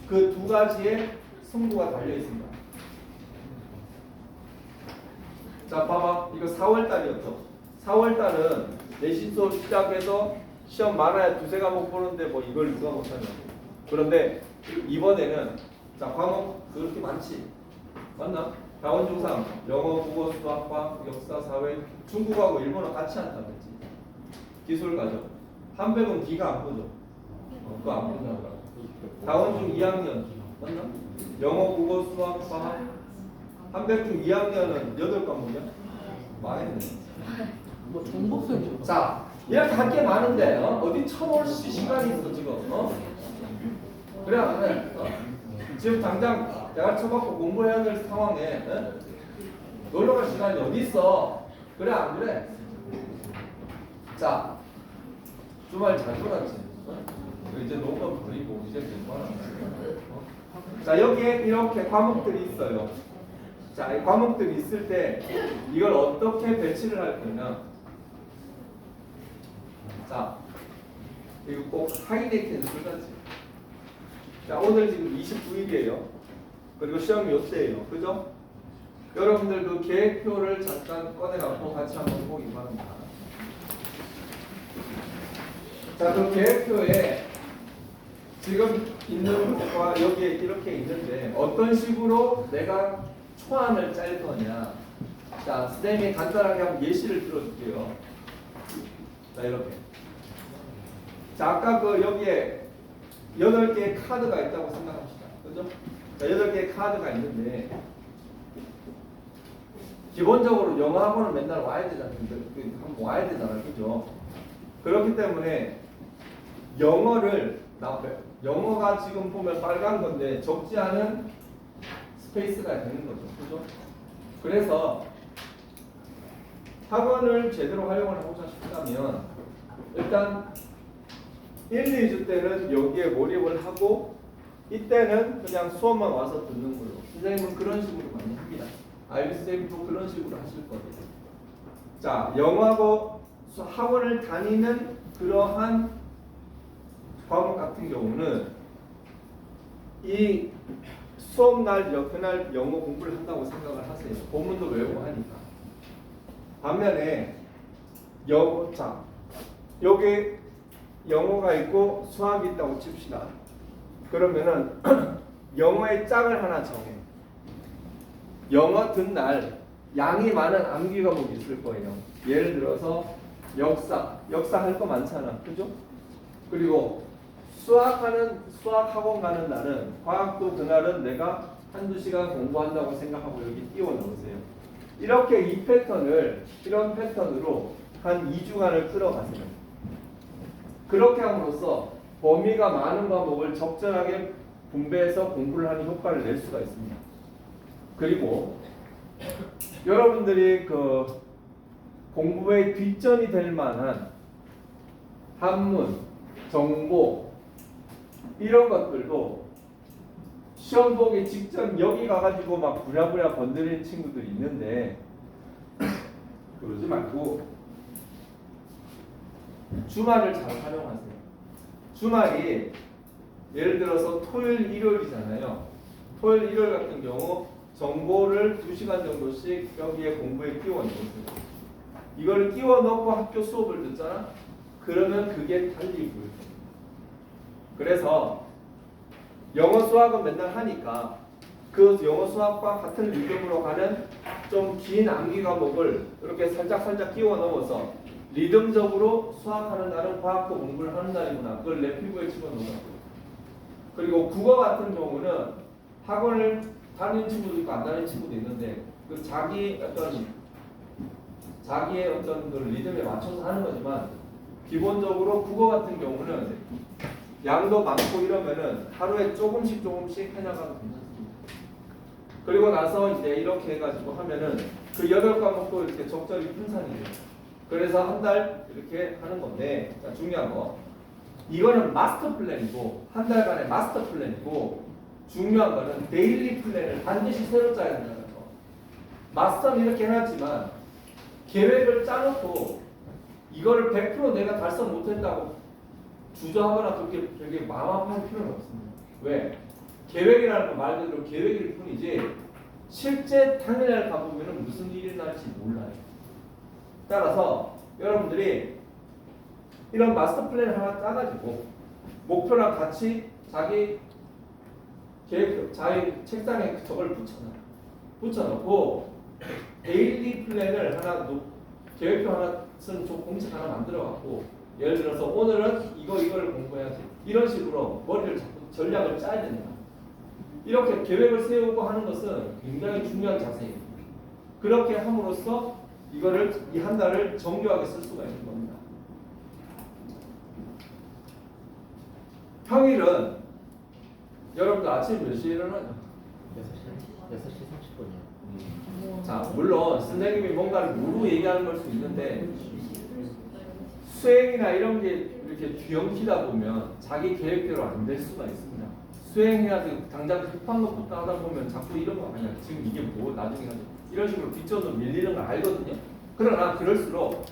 Speaker 1: 그 두 가지의 승부가 달려 있습니다. 자, 봐봐. 이거 4월달이었죠. 4월달은 내신 수업 시작해서 시험 많아야 두세 과목 보는데 뭐 이걸 누가 못하냐고. 그런데 이번에는 자, 과목 그렇게 많지. 맞나? 다원중3 영어, 국어, 수학, 과학, 역사, 사회, 중국하고 일본어 같이 한다 그랬지. 기술과정. 한백은 D가 안 보죠. 그거 안 본다고. 다원중 2학년 맞나? 영어, 국어, 수학, 과학. 한백중 2학년은 8과목이야? 망했네.
Speaker 3: 뭐 정복수요?
Speaker 1: 자, 이렇게 할 게 많은데 어디 쳐놓을 시간이 있어 지금? 그래 안 그래? 지금 당장 내가 쳐갖고 공부해야 될 상황에 놀러갈 시간이 어디 있어? 그래 안 그래? 자, 주말 잘 놀았지? 이제 농담 버리고 이제 공부하는 거야. 자, 여기에 이렇게 과목들이 있어요. 자, 이 과목들이 있을 때 이걸 어떻게 배치를 할 거냐? 자, 이거 꼭 하이라이트는 쓰다지. 자, 오늘 지금 29일이에요. 그리고 시험이 요때예요. 그죠? 여러분들 그 계획표를 잠깐 꺼내갖고 같이 한번 보기 바랍니다. 자, 그 계획표에 지금 있는 것과 여기에 이렇게 있는데 어떤 식으로 내가 초안을 짤 거냐. 자, 쌤이 간단하게 한번 예시를 들어줄게요. 자, 이렇게. 자, 아까 그 여기에 8개의 카드가 있다고 생각합시다. 그죠? 자, 8개의 카드가 있는데 기본적으로 영어 학원은 맨날 와야 되잖아요. 한번 와야 되잖아요. 그죠? 그렇기 때문에 영어가 지금 보면 빨간 건데 적지 않은 스페이스가 되는 거죠. 그죠? 그래서 학원을 제대로 활용을 하고자 싶다면 일단 1, 2주 때는 여기에 몰입을 하고 이때는 그냥 수업만 와서 듣는 걸로. 선생님은 그런 식으로 많이 합니다. 아이비쌤도 그런 식으로 하실 거예요. 자, 영어하고 학원을 다니는 그러한 과목 같은 경우는 이 수업날 그날 영어 공부를 한다고 생각을 하세요. 본문도 외우고 하니까. 반면에 자, 여기 영어가 있고 수학이 있다고 칩시다. 그러면은 영어의 짝을 하나 정해. 영어 듣는 날 양이 많은 암기 과목이 있을 거예요. 예를 들어서 역사 할 거 많잖아. 그죠? 그리고 수학 학원 가는 날은 과학도 그날은 내가 한두 시간 공부한다고 생각하고 여기 띄워 넣으세요. 이렇게 이 패턴을 이런 패턴으로 한 2주간을 끌어가세요. 그렇게 함으로써 범위가 많은 과목을 적절하게 분배해서 공부를 하는 효과를 낼 수가 있습니다. 그리고 여러분들이 그 공부의 뒷전이 될 만한 한문, 정보 이런 것들도 시험 보기 직전 여기 가가지고 막 부랴부랴 건드리는 친구들이 있는데 그러지 말고 주말을 잘 활용하세요. 주말이 예를 들어서 토요일, 일요일이잖아요. 토요일, 일요일 같은 경우 정보를 2시간 정도씩 여기에 공부에 끼워 넣으세요. 이걸 끼워 넣고 학교 수업을 듣잖아? 그러면 그게 달리 보여요. 그래서 영어 수학은 맨날 하니까 그 영어 수학과 같은 리듬으로 가는 좀 긴 암기 과목을 이렇게 살짝 끼워 넣어서 리듬적으로 수학하는 날은 과학도 공부를 하는 날이구나. 그걸 내 피부에 집어넣어요. 그리고 국어 같은 경우는 학원을 다니는 친구도 있고 안 다니는 친구도 있는데 그 자기의 어떤 그 리듬에 맞춰서 하는 거지만 기본적으로 국어 같은 경우는 양도 많고 이러면은 하루에 조금씩 해나가도 괜찮습니다. 그리고 나서 이제 이렇게 해가지고 하면은 그 8과목도 이렇게 적절히 분산이 돼요. 그래서 한 달 이렇게 하는 건데, 자, 중요한 거. 이거는 마스터 플랜이고, 한 달간의 마스터 플랜이고, 중요한 거는 데일리 플랜을 반드시 새로 짜야 된다는 거. 마스터는 이렇게 해놨지만, 계획을 짜놓고, 이거를 100% 내가 달성 못했다고 주저하거나 그렇게 되게 마음 아파할 필요는 없습니다. 왜? 계획이라는 건 말 그대로 계획일 뿐이지, 실제 당일날 가보면 무슨 일이 날지 몰라요. 따라서 여러분들이 이런 마스터 플랜을 하나 짜가지고 목표랑 같이 자기 계획, 자기 책상에 저걸 붙여놓고 데일리 플랜을 하나 계획표 하나 쓴 공책 하나 만들어갖고 예를 들어서 오늘은 이거를 공부해야지 이런 식으로 머리를 자꾸 전략을 짜야 됩니다. 이렇게 계획을 세우고 하는 것은 굉장히 중요한 자세입니다. 그렇게 함으로써 이거를 이 한 달을 정교하게 쓸 수가 있는 겁니다. 평일은 여러분들 아침 몇 시에 일어나요?
Speaker 2: 6시 30분이요.
Speaker 1: 자, 물론 선생님이 뭔가를 모르고 얘기하는 걸 수 있는데 수행이나 이런 게 이렇게 뒤엉키다 보면 자기 계획대로 안 될 수가 있습니다. 수행해야 돼. 당장 급한 것부터 하다 보면 자꾸 이런 거 아니야. 지금 이게 뭐 나중에 하지. 이런 식으로 뒷전으로 밀리는 걸 알거든요. 그러나 그럴수록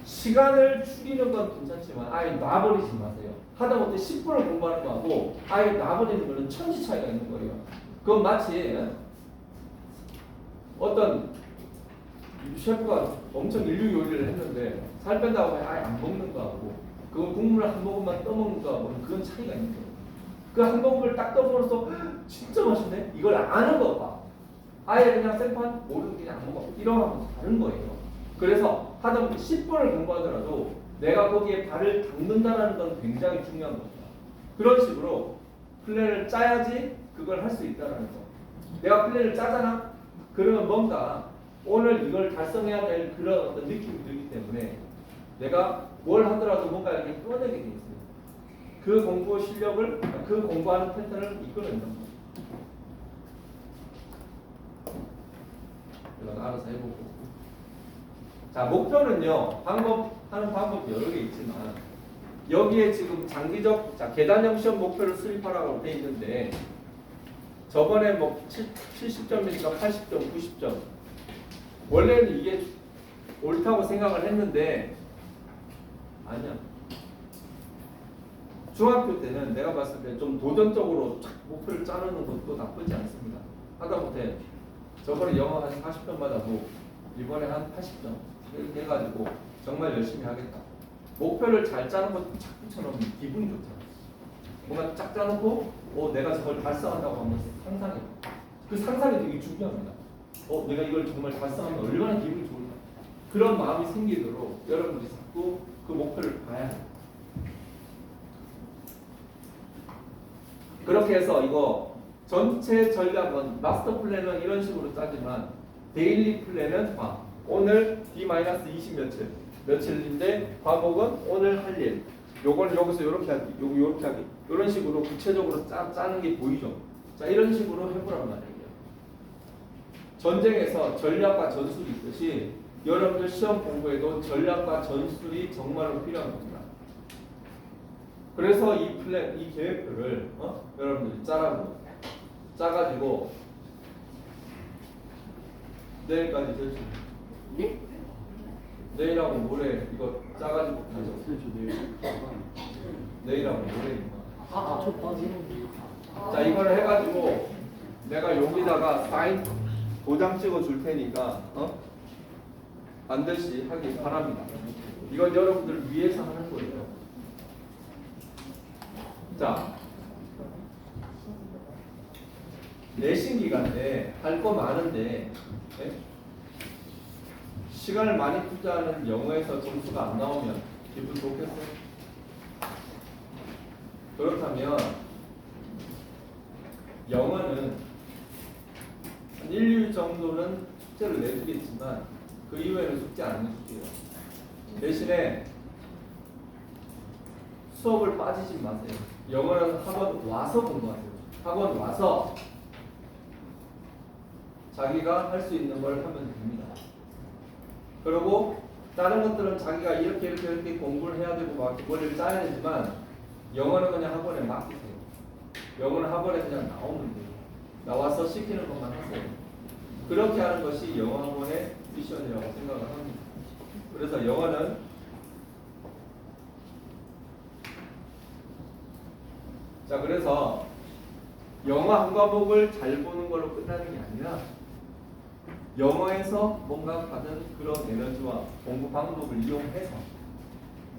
Speaker 1: 시간을 줄이는 건 괜찮지만 아예 놔버리지 마세요. 하다못해 10분을 공부하는 거하고 아예 놔버리는 거는 천지 차이가 있는 거예요. 그건 마치 어떤 셰프가 엄청 인류 요리를 했는데 살 뺀다고 아예 안 먹는 거하고 그건 국물을 한 모금만 떠먹는 거하고는 그건 차이가 있는 거예요. 그 한 모금을 딱 떠먹어서 진짜 맛있네? 이걸 아는 거 봐. 아예 그냥 생판 모르는 그냥 안 먹어. 이런 거하고 다른 거예요. 그래서 하다못해 10분을 공부하더라도 내가 거기에 발을 담는다는 건 굉장히 중요한 겁니다. 그런 식으로 플랜을 짜야지 그걸 할 수 있다는 거. 내가 플랜을 짜잖아? 그러면 뭔가 오늘 이걸 달성해야 될 그런 어떤 느낌이 들기 때문에 내가 뭘 하더라도 뭔가 이렇게 끌어내게 돼 있어요. 그 공부 실력을, 그 공부하는 패턴을 이끌어낸다는 거예요. 이건 알아서 해보고. 자, 목표는요, 하는 방법이 여러 개 있지만, 여기에 지금 장기적, 자, 계단형 시험 목표를 수립하라고 돼 있는데, 저번에 뭐 70점이니까 80점, 90점. 원래는 이게 옳다고 생각을 했는데, 아니야. 중학교 때는 내가 봤을 때 좀 도전적으로 목표를 짜놓는 것도 나쁘지 않습니다. 하다못해 저번에 영어 한 40점 맞아도 이번에 한 80점 이렇게 해가지고 정말 열심히 하겠다. 목표를 잘 짜는 것도 착 붙여놓으면 기분이 좋잖아. 뭔가 쫙 짜놓고 내가 저걸 달성한다고 하면 상상해. 그 상상이 되게 중요합니다. 내가 이걸 정말 달성하면 얼마나 기분이 좋을까. 그런 마음이 생기도록 여러분들이 자꾸 그 목표를 봐야 해요. 그렇게 해서 이거 전체 전략은 마스터 플랜은 이런 식으로 짜지만 데일리 플랜은 오늘 D-20 며칠인데 과목은 오늘 할 일. 요거는 여기서 이렇게 하기, 요렇게 하기. 이런 식으로 구체적으로 짜는 게 보이죠? 자, 이런 식으로 해보란 말이에요. 전쟁에서 전략과 전술이 있듯이 여러분들 시험 공부에도 전략과 전술이 정말로 필요한 겁니다. 그래서 이 플랜, 이 계획표를 여러분들이 짜가지고 내일까지 될 수 있는. 내일하고 모레 이거 짜가지고 가죠. 내일하고 모레.
Speaker 3: 저 빠지는.
Speaker 1: 자, 이걸 해가지고 내가 여기다가 사인 도장 찍어 줄 테니까 반드시 하기 바랍니다. 이건 여러분들 위해서 하는 거예요. 자, 내신 기간 때 할 거 많은데 예? 시간을 많이 투자하는 영어에서 점수가 안 나오면 기분 좋겠어요? 그렇다면 영어는 한 1, 2일 정도는 숙제를 내주겠지만 그 이후에는 숙제 안 내줄게요. 대신에 수업을 빠지지 마세요. 영어는 학원 와서 공부하세요. 학원 와서 자기가 할 수 있는 걸 하면 됩니다. 그리고 다른 것들은 자기가 이렇게 공부를 해야 되고 막 머리를 짜야 되지만 영어는 그냥 학원에 맡기세요. 영어는 학원에 그냥 나오면 돼요. 나와서 시키는 것만 하세요. 그렇게 하는 것이 영어 학원의 미션이라고 생각을 합니다. 그래서 영어는 자, 그래서 영어 한 과목을 잘 보는 걸로 끝나는 게 아니라 영어에서 뭔가 받은 그런 에너지와 공부 방법을 이용해서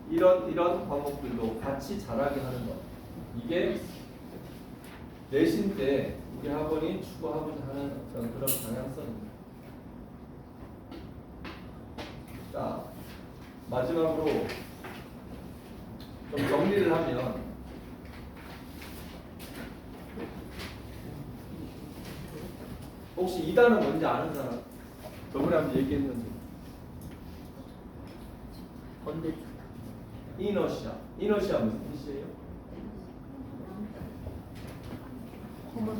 Speaker 1: 이런 과목들도 같이 잘하게 하는 것. 이게 내신 때 우리 학원이 추구하고자 하는 어떤 그런 방향성입니다. 자, 마지막으로 좀 정리를 하면 혹시 이 단어 뭔지 아는 사람? 저번에 한번 얘기했는데 이너시아. 이너시아 무슨 뜻이에요?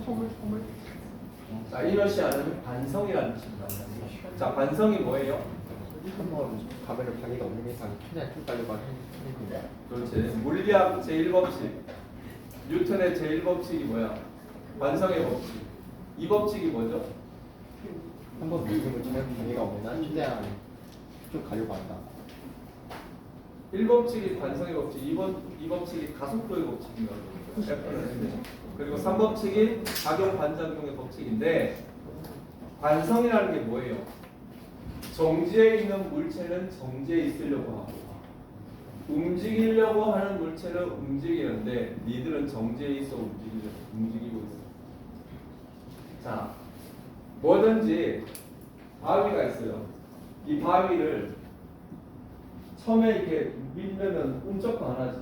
Speaker 3: 허물.
Speaker 1: 자, 이너시아는 반성이라는 뜻입니다. 자, 반성이 뭐예요?
Speaker 2: 한번 가면은 방해가 없는 이상 최대한 쭉 가려고 하는 겁니다.
Speaker 1: 그렇지. 물리학 제1법칙. 뉴턴의 제1법칙이 뭐야? 반성의 법칙. 이 법칙이 뭐죠?
Speaker 2: 한번 믿음을 차면 방해가 없는 한 최대한 쭉 가려고 한다.
Speaker 1: 1법칙이 반성의 법칙, 2법칙이 가속도의 법칙인가? 그리고 3법칙이 작용 반작용의 법칙인데 반성이라는 게 뭐예요? 정지에 있는 물체는 정지에 있으려고 하고 움직이려고 하는 물체는 움직이는데 니들은 정지에 있어 움직이고 있어. 자, 뭐든지 바위가 있어요. 이 바위를 처음에 이렇게 밀면은 꿈쩍도 안 하지.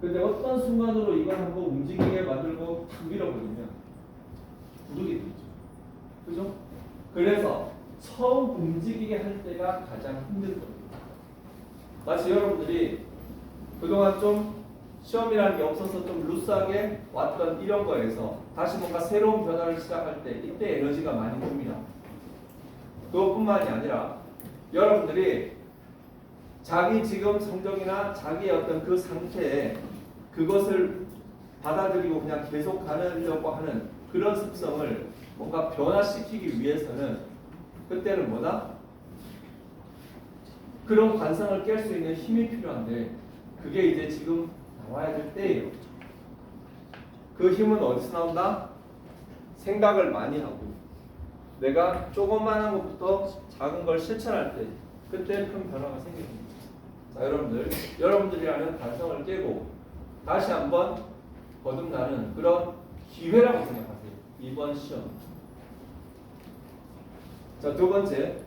Speaker 1: 근데 어떤 순간으로 이걸 한번 움직이게 만들고 탁 밀어버리면 부르게 되죠. 그죠? 그래서 처음 움직이게 할 때가 가장 힘든 겁니다. 마치 여러분들이 그동안 좀 시험이라는 게 없어서 좀 루스하게 왔던 이런 거에서 다시 뭔가 새로운 변화를 시작할 때 이때 에너지가 많이 듭니다. 그것뿐만이 아니라 여러분들이 자기 지금 성적이나 자기의 어떤 그 상태에 그것을 받아들이고 그냥 계속 가려고 하는 그런 습성을 뭔가 변화시키기 위해서는 그때는 뭐다? 그런 관성을 깰 수 있는 힘이 필요한데 그게 이제 지금 나와야 될 때예요. 그 힘은 어디서 나온다? 생각을 많이 하고 내가 조그만한 것부터 작은 걸 실천할 때 그때 큰 변화가 생깁니다. 자, 여러분들이라는 관성을 깨고 다시 한번 거듭나는 그런 기회라고 생각하세요. 이번 시험. 자, 두 번째.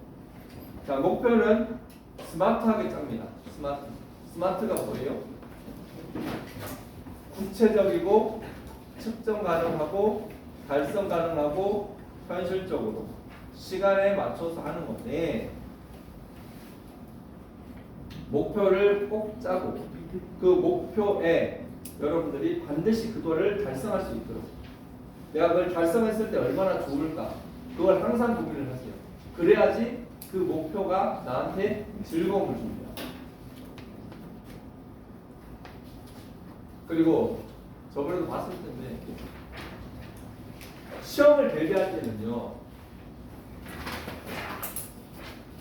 Speaker 1: 자, 목표는 스마트하게 짭니다. 스마트가 뭐예요? 구체적이고 측정 가능하고 달성 가능하고 현실적으로 시간에 맞춰서 하는 건데 목표를 꼭 짜고 그 목표에 여러분들이 반드시 그거를 달성할 수 있도록 내가 그걸 달성했을 때 얼마나 좋을까 그걸 항상 고민을 하세요. 그래야지 그 목표가 나한테 즐거움을 줍니다. 그리고 저번에도 봤을 텐데 시험을 대비할 때는요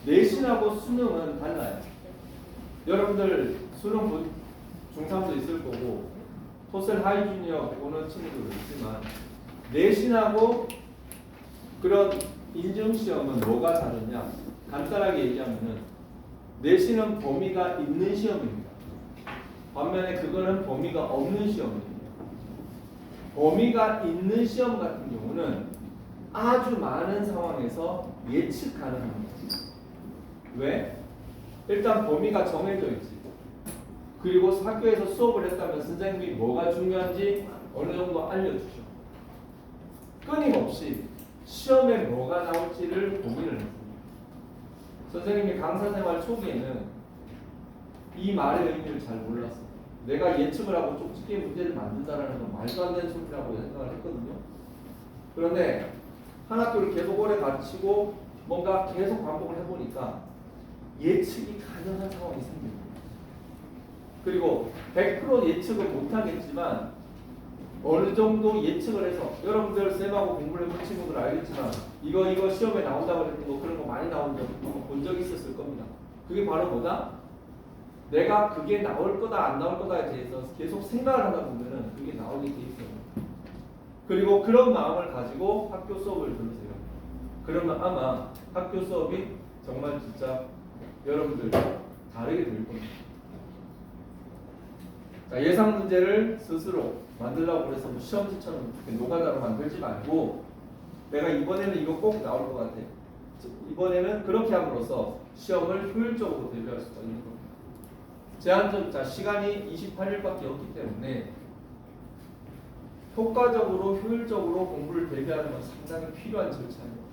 Speaker 1: 내신하고 수능은 달라요. 여러분들 수능 중3도 있을 거고 토슬 하이 주니어 보는 친구도 있지만 내신하고 그런 인증시험은 뭐가 다르냐? 간단하게 얘기하면은 내신은 범위가 있는 시험입니다. 반면에 그거는 범위가 없는 시험입니다. 범위가 있는 시험 같은 경우는 아주 많은 상황에서 예측 가능합니다. 왜? 일단 범위가 정해져 있지. 그리고 학교에서 수업을 했다면 선생님이 뭐가 중요한지 어느 정도 알려주죠. 끊임없이 시험에 뭐가 나올지를 고민을 했습니다. 선생님이 강사 생활 초기에는 이 말의 의미를 잘 몰랐어요. 내가 예측을 하고 쪽집게 문제를 만든다는 건 말도 안 되는 소리라고 생각을 했거든요. 그런데 한 학교를 계속 오래 가르치고 뭔가 계속 반복을 해보니까 예측이 가능한 상황이 생깁니다. 그리고 100% 예측은 못하겠지만 어느 정도 예측을 해서 여러분들 쌤하고 공부를 해본 친구들 알겠지만 이거 시험에 나온다고 했던 거 그런 거 많이 나온 적 본 적이 있었을 겁니다. 그게 바로 뭐다? 내가 그게 나올 거다 안 나올 거다에 대해서 계속 생각을 하다 보면은 그게 나오게 돼 있어요. 그리고 그런 마음을 가지고 학교 수업을 들으세요. 그러면 아마 학교 수업이 정말 진짜 여러분들 다르게 될 겁니다. 자, 예상 문제를 스스로 만들려고 해서 시험지처럼 노가다로 만들지 말고 내가 이번에는 이거 꼭 나올 것 같아. 이번에는 그렇게 함으로써 시험을 효율적으로 대비할 수가 있는 겁니다. 제한적 자 시간이 28일밖에 없기 때문에 효과적으로 효율적으로 공부를 대비하는 건 상당히 필요한 절차예요.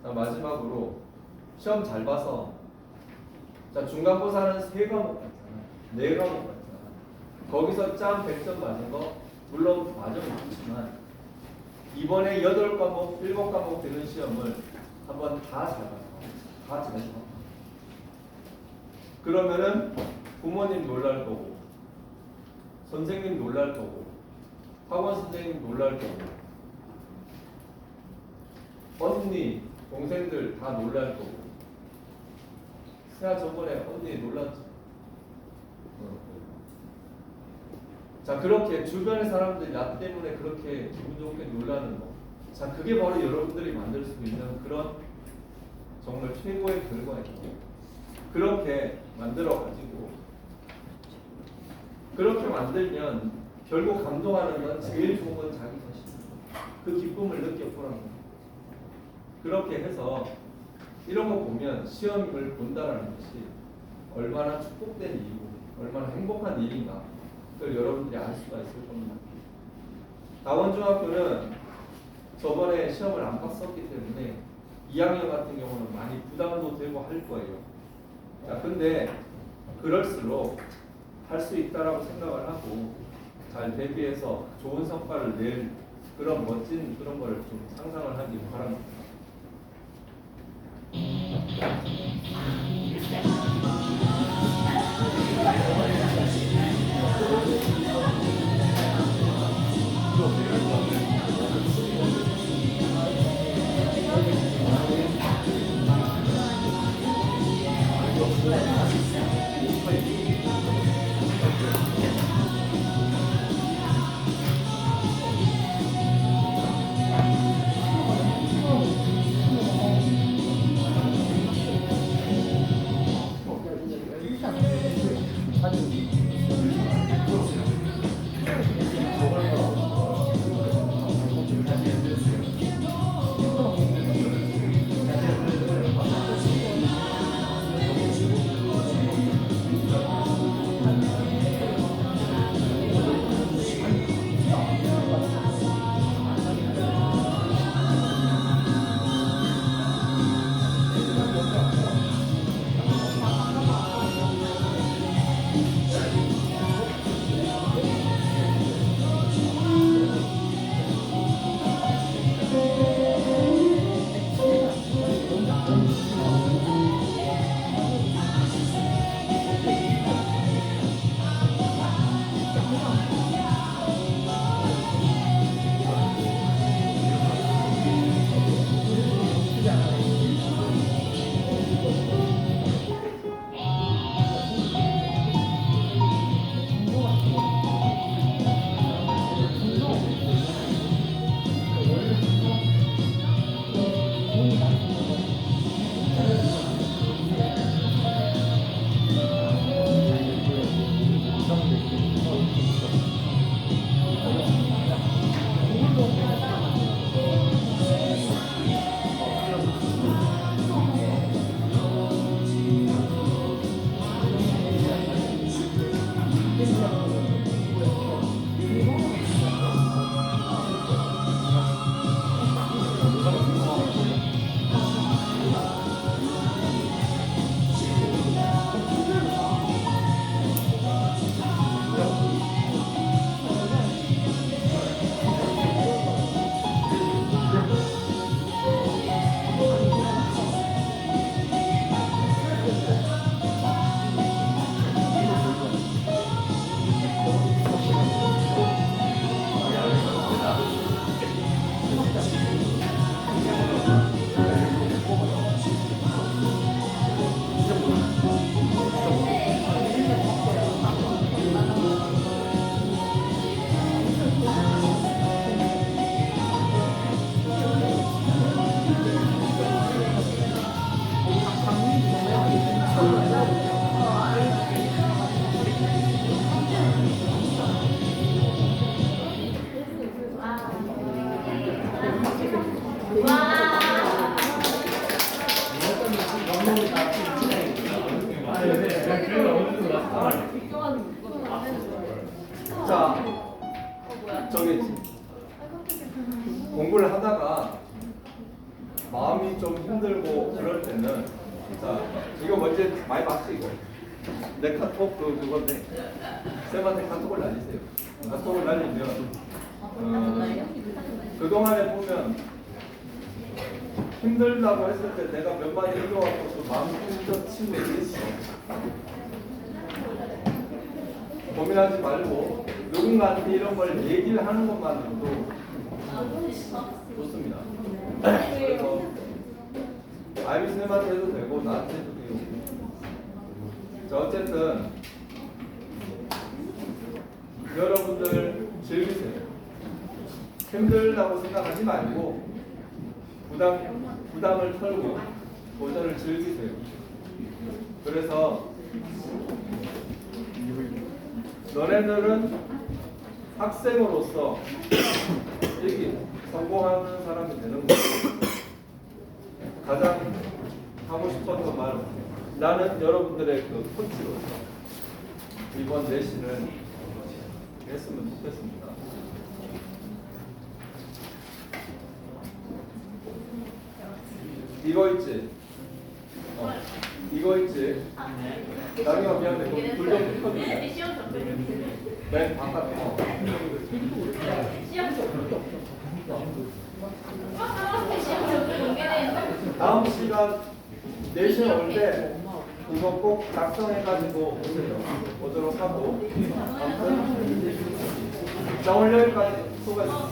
Speaker 1: 자 마지막으로 시험 잘 봐서 자 중간고사는 3과목 같잖아. 4과목 같잖아. 거기서 짬 100점 맞은 거 물론 과정이 있지만 이번에 8과목, 7과목 되는 시험을 한번 다 잘 봐서 다 잘 봐. 그러면은 부모님 놀랄 거고 선생님 놀랄 거고 학원 선생님 놀랄 거고 언니, 동생들 다 놀랄 거고 세아 저번에 언니 놀랐지? 자 그렇게 주변의 사람들이 나 때문에 그렇게 기분 좋게 놀라는 거. 자 그게 바로 여러분들이 만들 수 있는 그런 정말 최고의 결과예요. 그렇게 만들어 가지고 그렇게 만들면 결국 감동하는 건 제일 좋은 건 자기 자신이고 그 기쁨을 느껴보라는 거예요. 그렇게 해서 이런 거 보면 시험을 본다라는 것이 얼마나 축복된 일이고 얼마나 행복한 일인가 그걸 여러분들이 알 수가 있을 겁니다. 다원중학교는 저번에 시험을 안 봤었기 때문에 2학년 같은 경우는 많이 부담도 되고 할 거예요. 자, 근데 그럴수록 할 수 있다라고 생각을 하고 잘 대비해서 좋은 성과를 낼 그런 멋진 그런 걸 좀 상상을 하기 바랍니다. 자, 저기 공부를 하다가 마음이 좀 힘들고 그럴 때는 자 이거 먼저 많이 봤지 이거 내 카톡 그건데 쌤한테 카톡을 날리세요. 카톡을 날리면 그동안에 보면 힘들다고 했을 때 내가 몇 마디 읽어갖고 또 마음이 힘든 친구들이 있어. 고민하지 말고 누군가한테 이런 걸 얘기를 하는 것만으로도 좋습니다. 그래서 아이비쌤한테 해도 되고 나한테 해도 되고. 자 어쨌든 여러분들 즐기세요. 힘들다고 생각하지 말고 부담을 털고 도전을 즐기세요. 그래서 너네들은 학생으로서 여기 성공하는 사람이 되는 거고 가장 하고 싶었던 말 나는 여러분들의 그 코치로서 이번 내신을 했으면 좋겠습니다. 이거 있지? 이거 있지? 나경아 미안해. 불좀 켜줄게. 맨 바깥에. 다음 시간 내신 올 때 그거 꼭 작성해가지고 오세요. 오도록 하고. 아무튼 자 오늘 여기까지 수고했습니다.